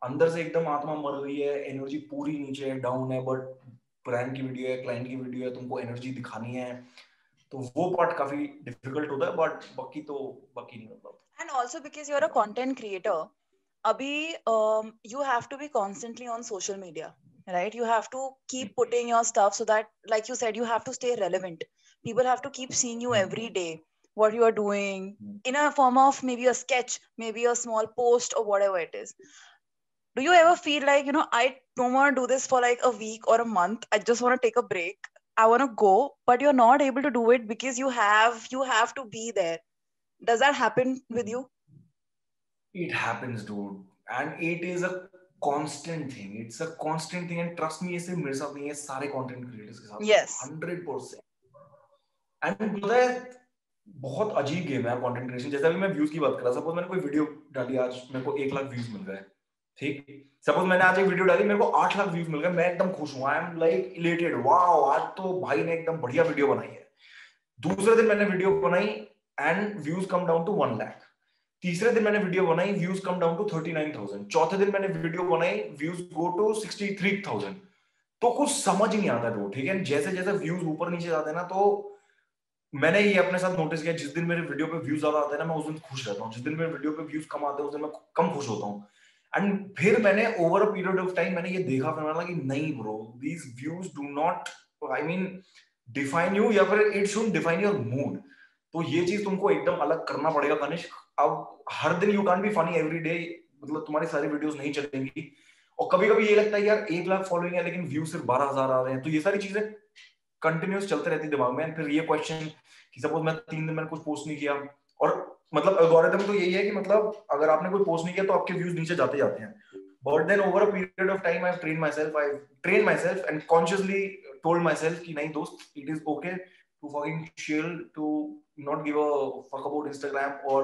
अंदर से एकदम आत्मा मर रही है, एनर्जी पूरी नीचे है, डाउन है, बट ब्रांड की वीडियो है, क्लाइंट की वीडियो है, तुमको एनर्जी दिखानी है, तो वो पार्ट काफी डिफिकल्ट होता है, बट बाकी नहीं मतलब। and also because you're a content creator, Abhi, you have to be constantly on social media, right? You have to keep putting your stuff so that, like you said, you have to stay relevant. People have to keep seeing you every day. what you are doing in a form of maybe a sketch, maybe a small post or whatever it is. Do you ever feel like, I don't want to do this for like a week or a month. I just want to take a break. I want to go, but you're not able to do it because you have to be there. Does that happen with you? It happens, dude, and it is a constant thing. It's a constant thing, and trust me, ये सिर्फ मेरे साथ नहीं है, सारे content creators के साथ Yes. 100%. And पता है बहुत अजीब गेम है कंटेंट क्रिएशन. जैसे अभी मैं व्यूज की बात कर रहा, सपोज मैंने कोई वीडियो डाली, आज मेरे को 1 लाख व्यूज मिल गए, ठीक. सपोज मैंने आज एक वीडियो डाली, मेरे को 8 लाख व्यूज मिल गए, मैं एकदम खुश हूं, I am like elated, wow, आज तो भाई ने एकदम बढ़िया वीडियो बनाई है. दूसरे दिन मैंने वीडियो बनाई and views come down to 1 lakh. तीसरे दिन मैंने वीडियो बनाई, व्यूज कम डाउन टू 39,000. चौथे दिन मैंने वीडियो बनाई, व्यूज गो टू 63,000. तो कुछ समझ नहीं आता तो, ठीक है. जैसे जैसे व्यूज ऊपर नीचे जाते हैं ना, तो मैंने ये अपने साथ नोटिस किया, जिस दिन मेरे वीडियो पे व्यूज ज्यादा आते हैं ना, मैं उस दिन खुश रहता हूँ. जिस दिन मेरे वीडियो पे व्यूज कम आते हैं, उस दिन मैं कम खुश होता हूँ. एंड फिर मैंने over a period of time मैंने ये देखा, फिर मैंने कि नहीं bro, these views do not, I mean, define you, या फिर it should define your mood. तो ये चीज तुमको एकदम अलग करना पड़ेगा कनिष्क. अब हर दिन you can't be funny every day, मतलब तुम्हारी सारी वीडियोस नहीं चलेंगी. और कभी कभी ये लगता है यार 1 लाख फॉलोइंग है लेकिन व्यूज सिर्फ 12,000 आ रहे हैं. तो ये सारी चीजें कंटिन्यूस चलते रहती है दिमाग में. फिर ये क्वेश्चन कि सपोज मैं 3 दिन मैंने कुछ पोस्ट नहीं किया, और मतलब एल्गोरिथम तो यही है कि मतलब अगर आपने कोई पोस्ट नहीं किया तो आपके व्यूज नीचे जाते जाते हैं. But then over a period of time I train myself and consciously told myself कि नहीं दोस्त, it is okay to fucking chill, to not give a fuck about Instagram or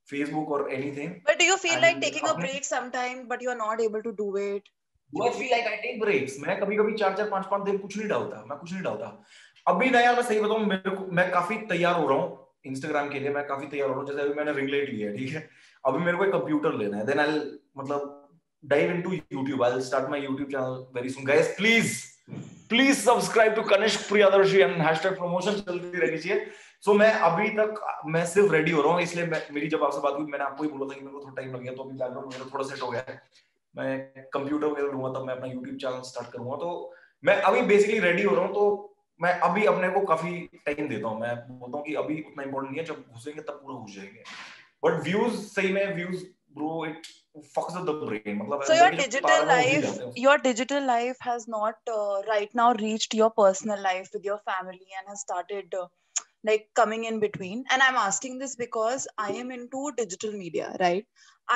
Facebook or anything. But do you feel like And taking a break sometime, but you're not able to do it? Do I feel like I take breaks? मैं कभी-कभी 4-4 5-5 दिन कुछ नहीं डालता, मैं कुछ नहीं डालता. अभी ना यार, मैं सही बताऊं, मेरे को, मैं काफी तैयार हो रहा हूँ Instagram के लिए. मैं काफी तैयार हो रहा हूँ. जैसे अभी मैंने रिंग लाइट लिया है, ठीक है. अभी मेरे को एक कंप्यूटर लेना है. देन आई मतलब dive into YouTube. I'll start my YouTube channel very soon. Guys, please subscribe to Kanishk Priyadarshi and #promotion चलती रहनी चाहिए. So मैं अभी तक मैं सिर्फ रेडी हो रहा हूँ. इसलिए मेरी जब आपसे बात हुई, मैंने आपको ही बोला था कि मेरे को थोड़ा टाइम लग गया. तो अभी बैकग्राउंड वगैरह थोड़ा सेट हो गया है. मैं कंप्यूटर वगैरह लूंगा तब मैं अपना YouTube चैनल स्टार्ट करूंगा. तो मैं अभी बेसिकली रेडी हो रहा हूँ. तो मैं अभी अपने को काफी टाइम देता हूँ. मैं बोलता हूँ कि अभी उतना इंपॉर्टेंट नहीं है, जब घुसेंगे तब पूरा घुस जाएंगे. बट व्यूज, सही में views bro, it fucks up the brain. मतलब So your digital life has not right now reached your personal life with your family and has started like coming in between. And I'm asking this because I am into digital media, right?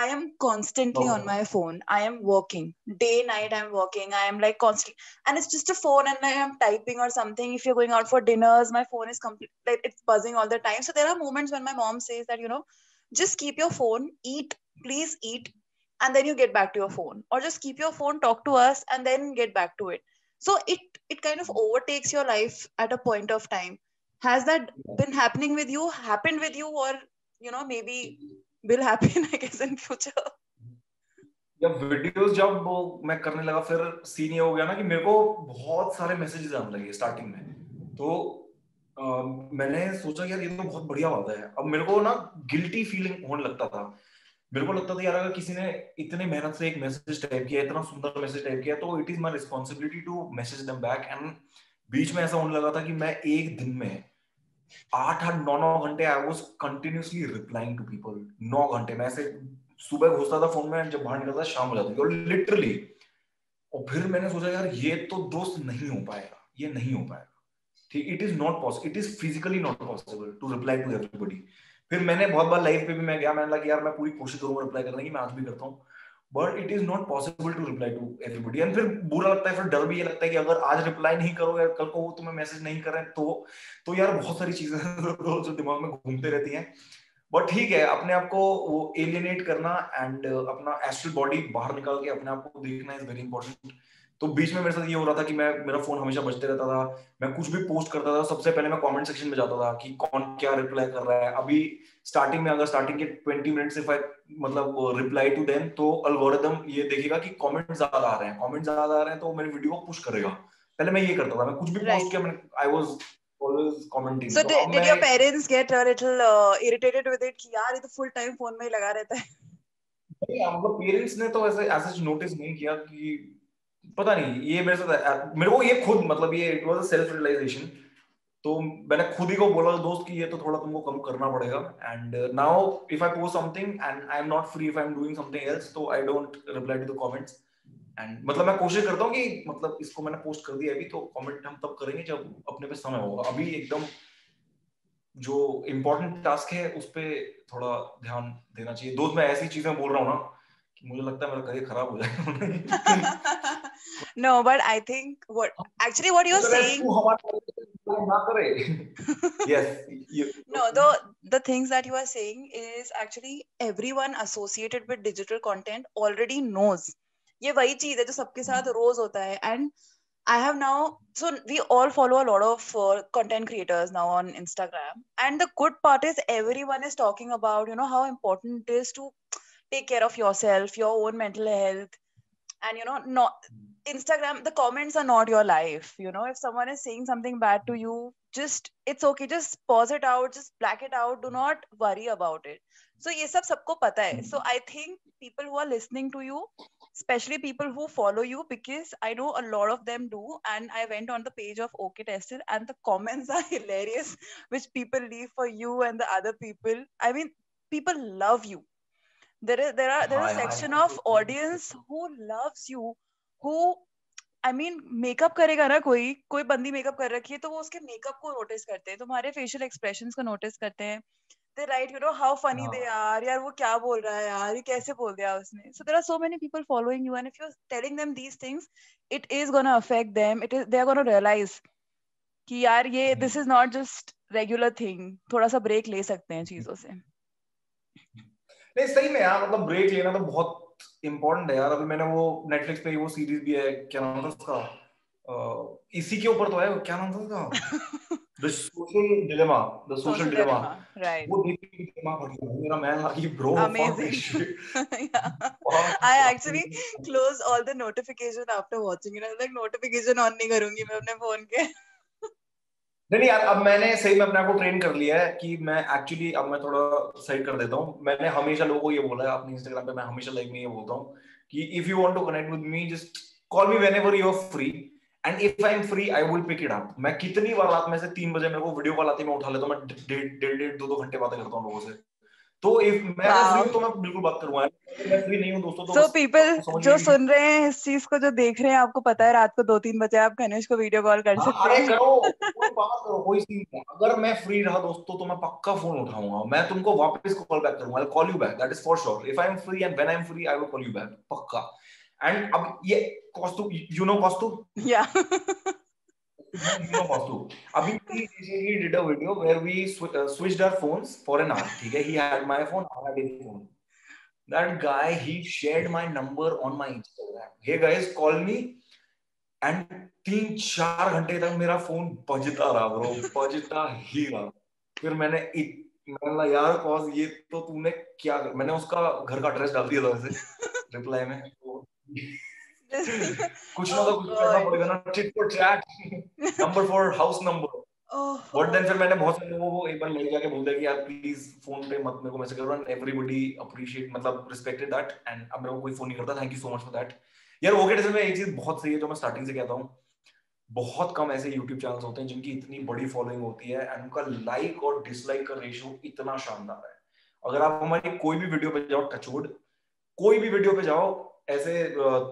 I am constantly on my phone. I am working day night. I'm working. I am like constantly, and it's just a phone, and I am typing or something. If you're going out for dinners, my phone is like it's buzzing all the time. So there are moments when my mom says that, just keep your phone, eat, please eat, and then you get back to your phone, or just keep your phone, talk to us, and then get back to it. So it kind of overtakes your life at a point of time. Has that been happening with you, happened with you, or maybe will happen, I guess, in future? जब videos जब वो मैं करने लगा, फिर scene ये हो गया ना कि मेरे को बहुत सारे मैसेजेस आने लगे स्टार्टिंग में. तो मैंने सोचा यार ये तो बहुत बढ़िया बात है. अब मेरे को ना गिल्टी फीलिंग होने लगता था. मेरे को लगता था यार अगर किसी ने इतने मेहनत से एक मैसेज टाइप किया, इतना सुंदर मैसेज टाइप किया, तो it is my responsibility to message them back. And बीच में ऐसा होने लगा था कि मैं एक दिन में 8-9 घंटे I was continuously replying to people. 9 घंटे मैं ऐसे सुबह घुसता था फोन में, जब बाहर निकलता था शाम हो जाती थी, और लिटरली. और फिर मैंने सोचा यार ये तो दोस्त नहीं हो पाएगा, ये नहीं हो पाएगा. ठीक, it is not possible, it is physically not possible to reply to everybody. फिर मैंने बहुत बार लाइव पे भी मैं गया, मैंने लगा यार मैं पूरी कोशिश करूंगा रिप्लाई करने की, मैं आज भी करता हूँ. But it is not possible to reply to everybody. And फिर बुरा लगता है, फिर डर भी ये लगता है कि अगर आज रिप्लाई नहीं करोगे, कल को वो तुम्हें मैसेज नहीं कर रहे हैं, तो यार बहुत सारी चीजें जो दिमाग में घूमते रहती हैं. बट ठीक है, अपने आप को वो एलियनेट करना एंड अपना एस्ट्रल बॉडी बाहर निकाल के अपने आप को देखना इज वेरी इंपॉर्टेंट. तो बीच में मेरे साथ ये हो रहा था कि मेरा फोन हमेशा बजते रहता था. मैं कुछ भी पोस्ट करता था, सबसे पहले मैं कमेंट सेक्शन में जाता था कि कौन क्या रिप्लाई कर रहा है. अभी स्टार्टिंग में अगर स्टार्टिंग के 20 मिनट्स इफ आई मतलब रिप्लाई टू देम, तो एल्गोरिथम ये देखेगा कि कमेंट्स ज्यादा आ रहे हैं, तो मेरी वीडियो को पुश करेगा. पहले मैं ये करता था, मैं कुछ भी पोस्ट किया, मैं I was always commenting. So did your parents get a little irritated with it कि यार ये तो फुल टाइम फोन में ही लगा रहता है? मतलब पेरेंट्स ने तो ऐसे नोटिस नहीं किया कि पता नहीं, ये मेरे को ये खुद मतलब ये it was a self realization तो मैंने खुद ही को बोला दोस्त कि ये तो थोड़ा तुमको कम करना पड़ेगा. And now if I post something and I am not free, if I am doing something else, तो I don't reply to the comments. And मतलब मैं कोशिश करता हूँ कि मतलब इसको मैंने पोस्ट कर दिया अभी, तो कमेंट हम तब करेंगे जब अपने पे समय होगा. अभी एकदम जो इम्पोर्टेंट टास्क है उस पे थोड़ा ध्यान देना चाहिए. दोस्त मैं ऐसी चीजें बोल रहा हूँ ना कि मुझे लगता है मेरा करियर खराब हो जाएगा. No, but I think what you're saying. तू हमारा ना करे. Yes. No, the things that you are saying is actually everyone associated with digital content already knows. ये वही चीज है जो सबके साथ रोज होता है. And I have now, so we all follow a lot of content creators now on Instagram. And the good part is everyone is talking about, you know, how important it is to take care of yourself, your own mental health. And, you know, not Instagram, the comments are not your life. You know, if someone is saying something bad to you, just, it's okay. Just pause it out, just black it out. Do not worry about it. So ये सब सबको पता है. So I think people who are listening to you, especially people who follow you, because I know a lot of them do, and I went on the page of OK Tester, and the comments are hilarious, which people leave for you and the other people. I mean, people love you. There's a section of audience who loves you, who, I mean, makeup करेगा ना, कोई बंदी makeup कर रखी है तो वो उसके मेकअप को नोटिस करते हैं, तुम्हारे फेशियल एक्सप्रेशंस को नोटिस करते हैं. They write, you know, how funny they are. यार वो क्या बोल रहा है यार, ये कैसे बोल दिया उसने. So there are so many people following you, and if you're telling them these things, it is gonna affect them. They are gonna realize कि यार ये this is not just regular thing. थोड़ा सा ब्रेक ले सकते हैं चीजों से. नहीं सही में यार, मतलब ब्रेक लेना तो बहुत इम्पोर्टेंट है यार. अभी मैंने वो नेटफ्लिक्स पे वो सीरीज भी है, क्या नाम था उसका, इसी के ऊपर तो है, क्या नाम था उसका, the social dilemma. The social dilemma, right. वो देख के दिमाग फट गया मेरा. मैं लगी bro fuck this shit. Yeah. I actually closed all the notification after watching it. I was like, notification on नहीं करूंगी मैं अपने फोन के. नहीं यार, अब मैंने सही में अपने आप को ट्रेन कर लिया है कि मैं एक्चुअली अब मैं थोड़ा साइड कर देता हूँ. मैंने हमेशा लोगों को ये बोला है अपने इंस्टाग्राम पे, मैं हमेशा लाइव में ये बोलता हूँ कि if you want to connect with me just call me whenever you are free, and if I am free I will pick it up. मैं कितनी बार रात में से 3 बजे मेरे को वीडियो कॉल आती है, मैं उठा लेता हूँ. मैं डेढ़ 2 घंटे बातें करता हूँ लोगों से. तो इफ मैं अगर फ्री हूँ तो मैं बिल्कुल बात करूंगा. मैं फ्री नहीं हूँ दोस्तों तो so people जो सुन रहे हैं इस चीज को, जो देख रहे हैं, आपको पता है रात को 2-3 बजे आप गणेश को वीडियो कॉल कर सकते हैं. अरे करो, कोई बात करो, कोई सीन नहीं. अगर मैं फ्री रहा दोस्तों तो मैं पक्का फोन उठाऊंगा, मैं तुमको वापस कॉल बैक करूंगा. I call you back, that is for sure. If I am free and when I am free I will call you back पक्का. एंड अब ये कॉस्तु, यू नो कॉस्तु, या you know Vastu. Abhi we recently did a video where we switched our phones for an hour. ठीक है, he had my phone, I had his phone. That guy, he shared my number on my Instagram. Hey guys, call me. And 3-4 घंटे तक मेरा phone बजता रहा bro, बजता ही रहा. फिर मैंने बोला यार कॉज ये तो तूने क्या मैंने उसका घर का एड्रेस डाल दिया था वैसे रिप्लाई में. कुछ ना तो कुछ करना पड़ेगा ना, chit for chat, number for house number. But then फिर मैंने बहुत सारे लोगों को एक बार ले जाके बोल दिया कि यार प्लीज फोन पे मत मेरे को मैसेज करो. एंड एवरीबॉडी अप्रिशिएट, मतलब रिस्पेक्टेड दैट. एंड अब मेरे को कोई फोन नहीं करता. Thank you so much for that. यार ओके डेज़ में एक चीज बहुत सही है जो मैं स्टार्टिंग से कहता हूँ, बहुत कम ऐसे यूट्यूब चैनल्स होते हैं जिनकी इतनी बड़ी फॉलोइंग होती है एंड उनका लाइक और डिसलाइक का रेशियो इतना शानदार है. अगर आप हमारी कोई भी वीडियो पे जाओ, टचवुड कोई भी वीडियो पे जाओ, ऐसे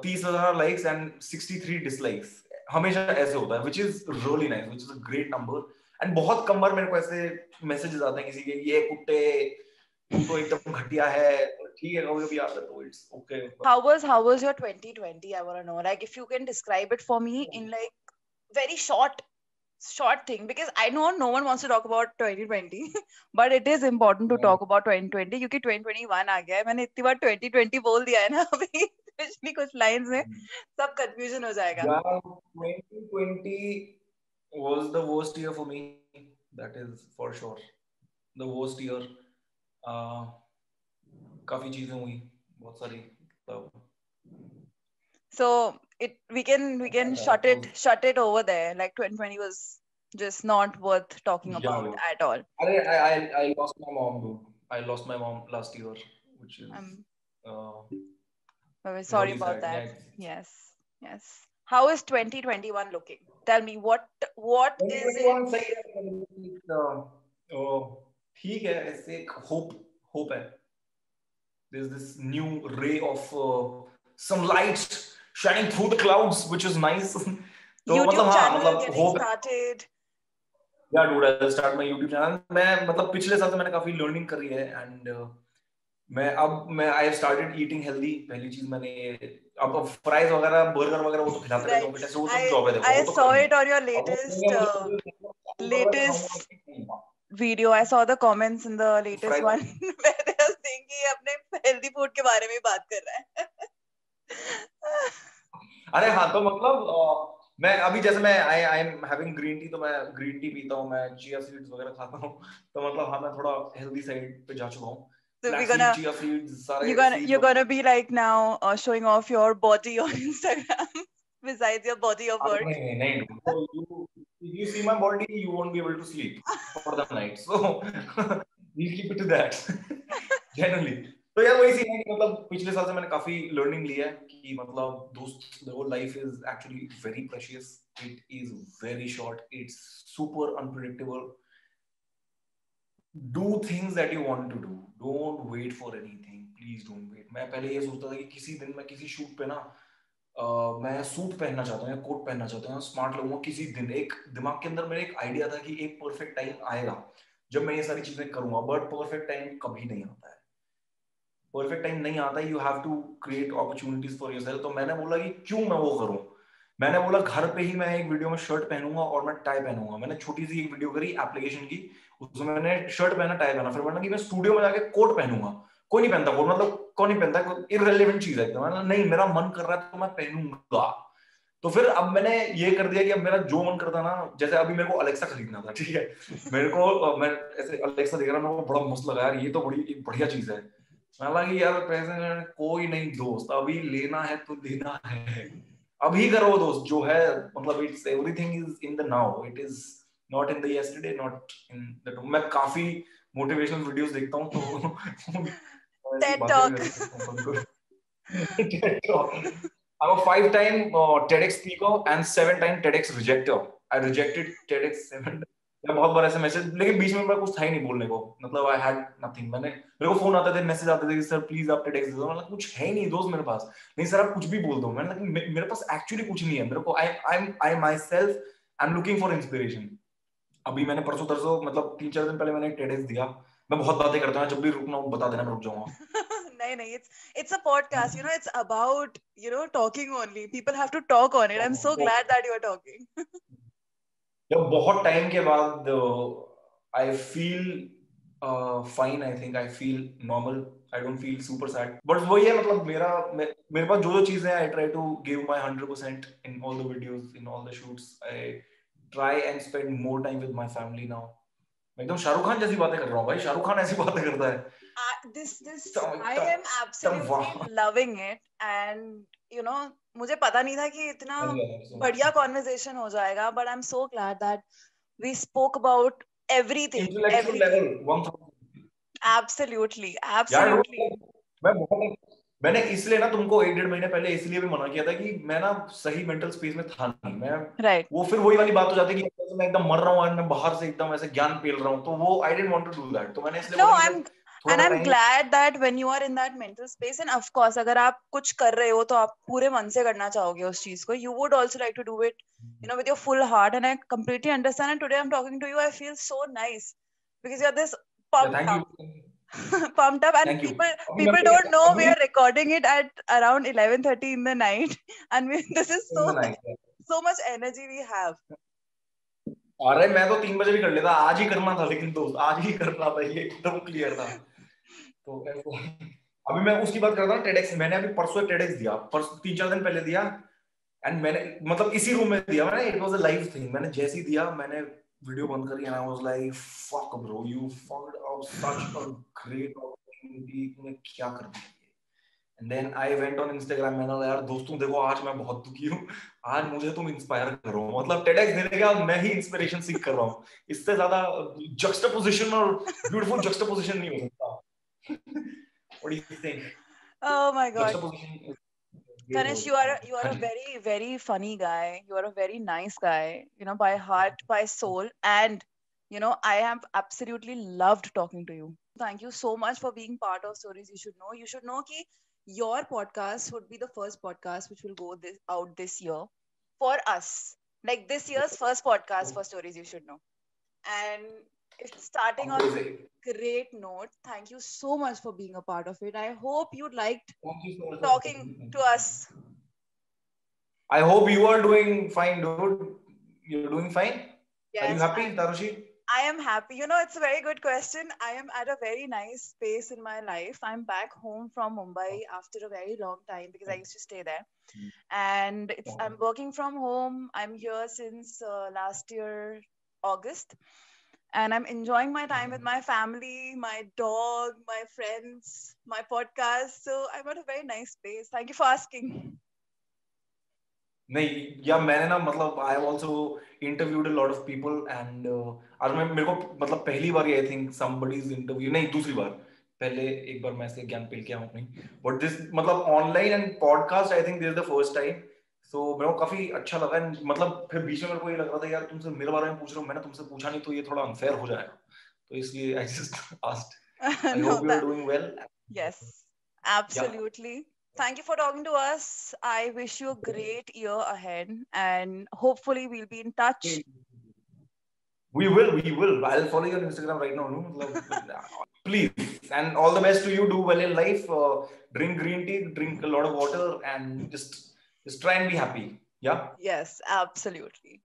30,000 लाइक्स एंड 63 डिसलाइक्स हमेशा ऐसे होता है, which is really nice, which is a great number. And बहुत कम बार मेरे को ऐसे मैसेजेस आते हैं किसी के, ये कुत्ते तू तो एकदम घटिया है. ठीक है, कभी कभी आता है तो it's okay. How was your 2020? I want to know, like, if you can describe it for me in like very short thing, because I know no one wants to talk about 2020 but it is important to talk about 2020 क्योंकि 2021 आ गया है. मैंने इतनी बार 2020 बोल दिया है ना अभी पिछली कुछ लाइंस में सब कंफ्यूजन हो जाएगा. Yeah, 2020 was the worst year for me. That is for sure. The worst year. काफी चीजें हुई, बहुत सारी. So we can shut it over there. Like 2020 was just not worth talking about at all. I lost my mom, dude. I lost my mom last year, which is I'm very sorry really about sad. that. Yeah, Yes. How is 2021 looking? Tell me what is it? 2021 सही है, ठीक है, ऐसे एक hope है. There's this new ray of some light shining through the clouds, which is nice. तो YouTube मतलब हाँ, channel मतलब getting hope. started. Yeah, dude, I'll start my YouTube channel. मैं मतलब पिछले साल से मैंने काफी learning करी है and मैं I have started eating healthy. पहली चीज मैंने अब fries वगैरह बर्गर वगैरह वो तो खिलाते रहते Right. हूँ, वो तो जॉब है, देखो I वो तो saw करनी है. it on your अब वो latest video. I saw the comments in the latest Fries. one where they are saying कि ये अपने healthy food के बारे में ही बात कर रहा है. अरे हाँ, तो मतलब मैं अभी जैसे मैं I am having green tea, तो मैं ग्रीन टी पीता हूँ, मैं चिया सीड्स वगैरह खाता हूँ, तो मतलब हाँ, मैं थोड़ा हेल्दी साइड पे जा चुका हूँ. So Flaxseed, chia seeds, सारे you're gonna be like now showing off your body on Instagram besides your body of work. नहीं, so you see my body, you won't be able to sleep for the night, so we'll keep it to that. Generally. तो यार वही scene है कि मतलब पिछले साल से मैंने काफी लर्निंग लिया है कि मतलब दोस्त, the whole life is actually very precious. It is very short. It's super unpredictable. Do things that you want to do. Don't wait for anything. Please don't wait. मैं पहले ये सोचता था कि किसी दिन मैं किसी शूट पे ना मैं सूट पहनना चाहता हूँ या कोट पहनना चाहता हूँ, स्मार्ट लगूंगा किसी दिन. एक दिमाग के अंदर मेरे एक आइडिया था कि एक परफेक्ट टाइम आएगा जब मैं ये सारी चीजें करूंगा, बट परफेक्ट टाइम कभी नहीं आता है. परफेक्ट टाइम नहीं आता. You have to create opportunities for yourself. तो मैंने बोला कि क्यों मैं वो करूं. मैंने बोला घर पे ही मैं एक वीडियो में शर्ट पहनूंगा और मैं टाई पहनूंगा. मैंने छोटी सी एक वीडियो करी एप्लीकेशन की, उसमें मैंने शर्ट पहना, टाई पहना. फिर मैंने कि मैं स्टूडियो में जाके कोट पहनूंगा. कोई नहीं पहनता कोट, मतलब कौन नहीं पहनता, इररिलेवेंट चीज है एकदम. नहीं, मेरा मन कर रहा है तो मैं पहनूंगा. तो फिर अब मैंने ये कर दिया कि अब मेरा जो मन करता ना, जैसे अभी मेरे को अलेक्सा खरीदना था, ठीक है, मेरे को मैं ऐसे अलेक्सा देख रहा, मेरे को बड़ा मस्त लगा यार, ये तो बड़ी एक बढ़िया चीज है. हालांकि यार पैसे कोई नहीं दोस्त, अभी लेना है तो लेना है, अभी करो दोस्त जो है. मतलब it's everything is in the now. It is not in the yesterday, not in the tomorrow. मैं काफी मोटिवेशनल वीडियोस देखता हूं, तो TED Talk. TED Talk. I'm a 5-time TEDx speaker and 7-time TEDx rejector. I rejected TEDx 7. मैं बहुत बार ऐसे message, लेकिन बीच में मेरा कुछ था ही नहीं बोलने को. मतलब I had nothing. मेरे को फोन आते थे, मैसेज आते थे कि सर प्लीज आप TEDx दे दो. मतलब कुछ है ही नहीं दोस्त मेरे पास. नहीं सर आप कुछ भी बोल दो. मैंने कहा मेरे पास एक्चुअली कुछ नहीं है. मेरे को I myself I'm looking for inspiration. अभी मैंने परसों तरसों मतलब 3-4 दिन पहले मैंने TEDx दिया. मैं बहुत बातें करता हूँ, जब भी रुकना हो बता देना, मैं रुक जाऊंगा. नहीं, it's a podcast, it's about talking only. People have to talk on it. I'm so glad that you are talking. जब बहुत टाइम के बाद I feel fine. I think I feel normal. I don't feel super sad. But वही है, मतलब मेरे पास जो चीजें हैं, I try to give my 100% in all the videos, in all the shoots. I try and spend more time with my family now. मैं एकदम शाहरुख खान जैसी बातें कर रहा हूँ भाई. शाहरुख खान ऐसी बातें करता है. I am absolutely loving it, and मुझे पता नहीं था कि इतना बढ़िया conversation हो जाएगा, but I'm so glad that we spoke about everything. Intellectual level 1000. Absolutely. मैंने इसलिए ना तुमको 1-1.5 महीने पहले इसलिए भी मना किया था कि मैं ना सही मेंटल स्पेस में था नहीं. मैं वो फिर वही वाली बात हो जाती है कि मैं एकदम मर रहा हूँ और मैं बाहर से एकदम ऐसे ज्ञान पेल रहा हूँ, तो वो I didn't want to do that. तो मैंने इसलिए बोला and I'm glad that when you are in that mental space, and of course अगर आप कुछ कर रहे हो तो आप पूरे मन से करना चाहोगे उस चीज को. You would also like to do it with your full heart, and I completely understand. And today I'm talking to you, I feel so nice because you're this pumped up, and people don't know we are recording it at around 11:30 in the night, and this is so much energy we have. अरे मैं तो 3 बजे भी कर लेता, आज ही करना था, लेकिन दोस्त आज ही करना था, ये एकदम क्लियर था. तो अभी मैं उसकी बात करता हूँ TEDx. मैंने अभी परसों TEDx दिया, 3-4 दिन पहले दिया, एंड मैंने मतलब इसी रूम में दिया मैंने. It was a live thing. मैंने जैसे ही दिया, मैंने वीडियो बंद करी and I was like fuck bro, you fucked up such a great opportunity. तुमने क्या कर दिया. And then I went on Instagram. मैंने बोला यार दोस्तों देखो, आज मैं बहुत दुखी हूँ, आज मुझे तुम इंस्पायर करो. मतलब TEDx देने के बाद मैं ही इंस्पिरेशन सीख कर रहा हूँ. इससे ज्यादा जक्सटापोजिशन और ब्यूटीफुल जक्सटापोजिशन नहीं हो सकता. What do you think? Oh my God. Juxtaposition is Ganesh, you are a very, very funny guy. You are a very nice guy, by heart, by soul, and I have absolutely loved talking to you. Thank you so much for being part of Stories You Should Know. You should know ki your podcast would be the first podcast which will go out this year for us. Like this year's first podcast for Stories You Should Know. And it's starting on Amazing. a great note. Thank you so much for being a part of it. I hope you liked Thank you so much. talking to us. I hope you are doing fine, dude. You're doing fine? Are you Yes, happy, Tarushi? I am happy. It's a very good question. I am at a very nice space in my life. I'm back home from Mumbai after a very long time because I used to stay there. And I'm working from home. I'm here since last year, August. And I'm enjoying my time with my family, my dog, my friends, my podcast. So I'm at a very nice space. Thank you for asking. नहीं या मैंने ना मतलब I have also interviewed a lot of people and आज मैं मेरे को मतलब पहली बार आई थिंक समबडीज इंटरव्यू नहीं दूसरी बार पहले एक बार मैं ऐसे ज्ञान पिल के आया हूं अपनी बट दिस मतलब online and podcast I think this is the first time so मेरे को काफी अच्छा लगा and मतलब फिर बीच में मेरे को ये लग रहा था यार तुमसे मेरे बारे में पूछ रहा हूं मैंने तुमसे पूछा नहीं तो ये थोड़ा अनफेयर हो जाएगा तो इसलिए I just asked I hope you are doing well Yes, absolutely. Thank you for talking to us. I wish you a great year ahead, and hopefully we'll be in touch. We will. I'll follow you on Instagram right now. No? Please, and all the best to you. Do well in life. Drink green tea, drink a lot of water, and just try and be happy. Yeah. Yes, absolutely.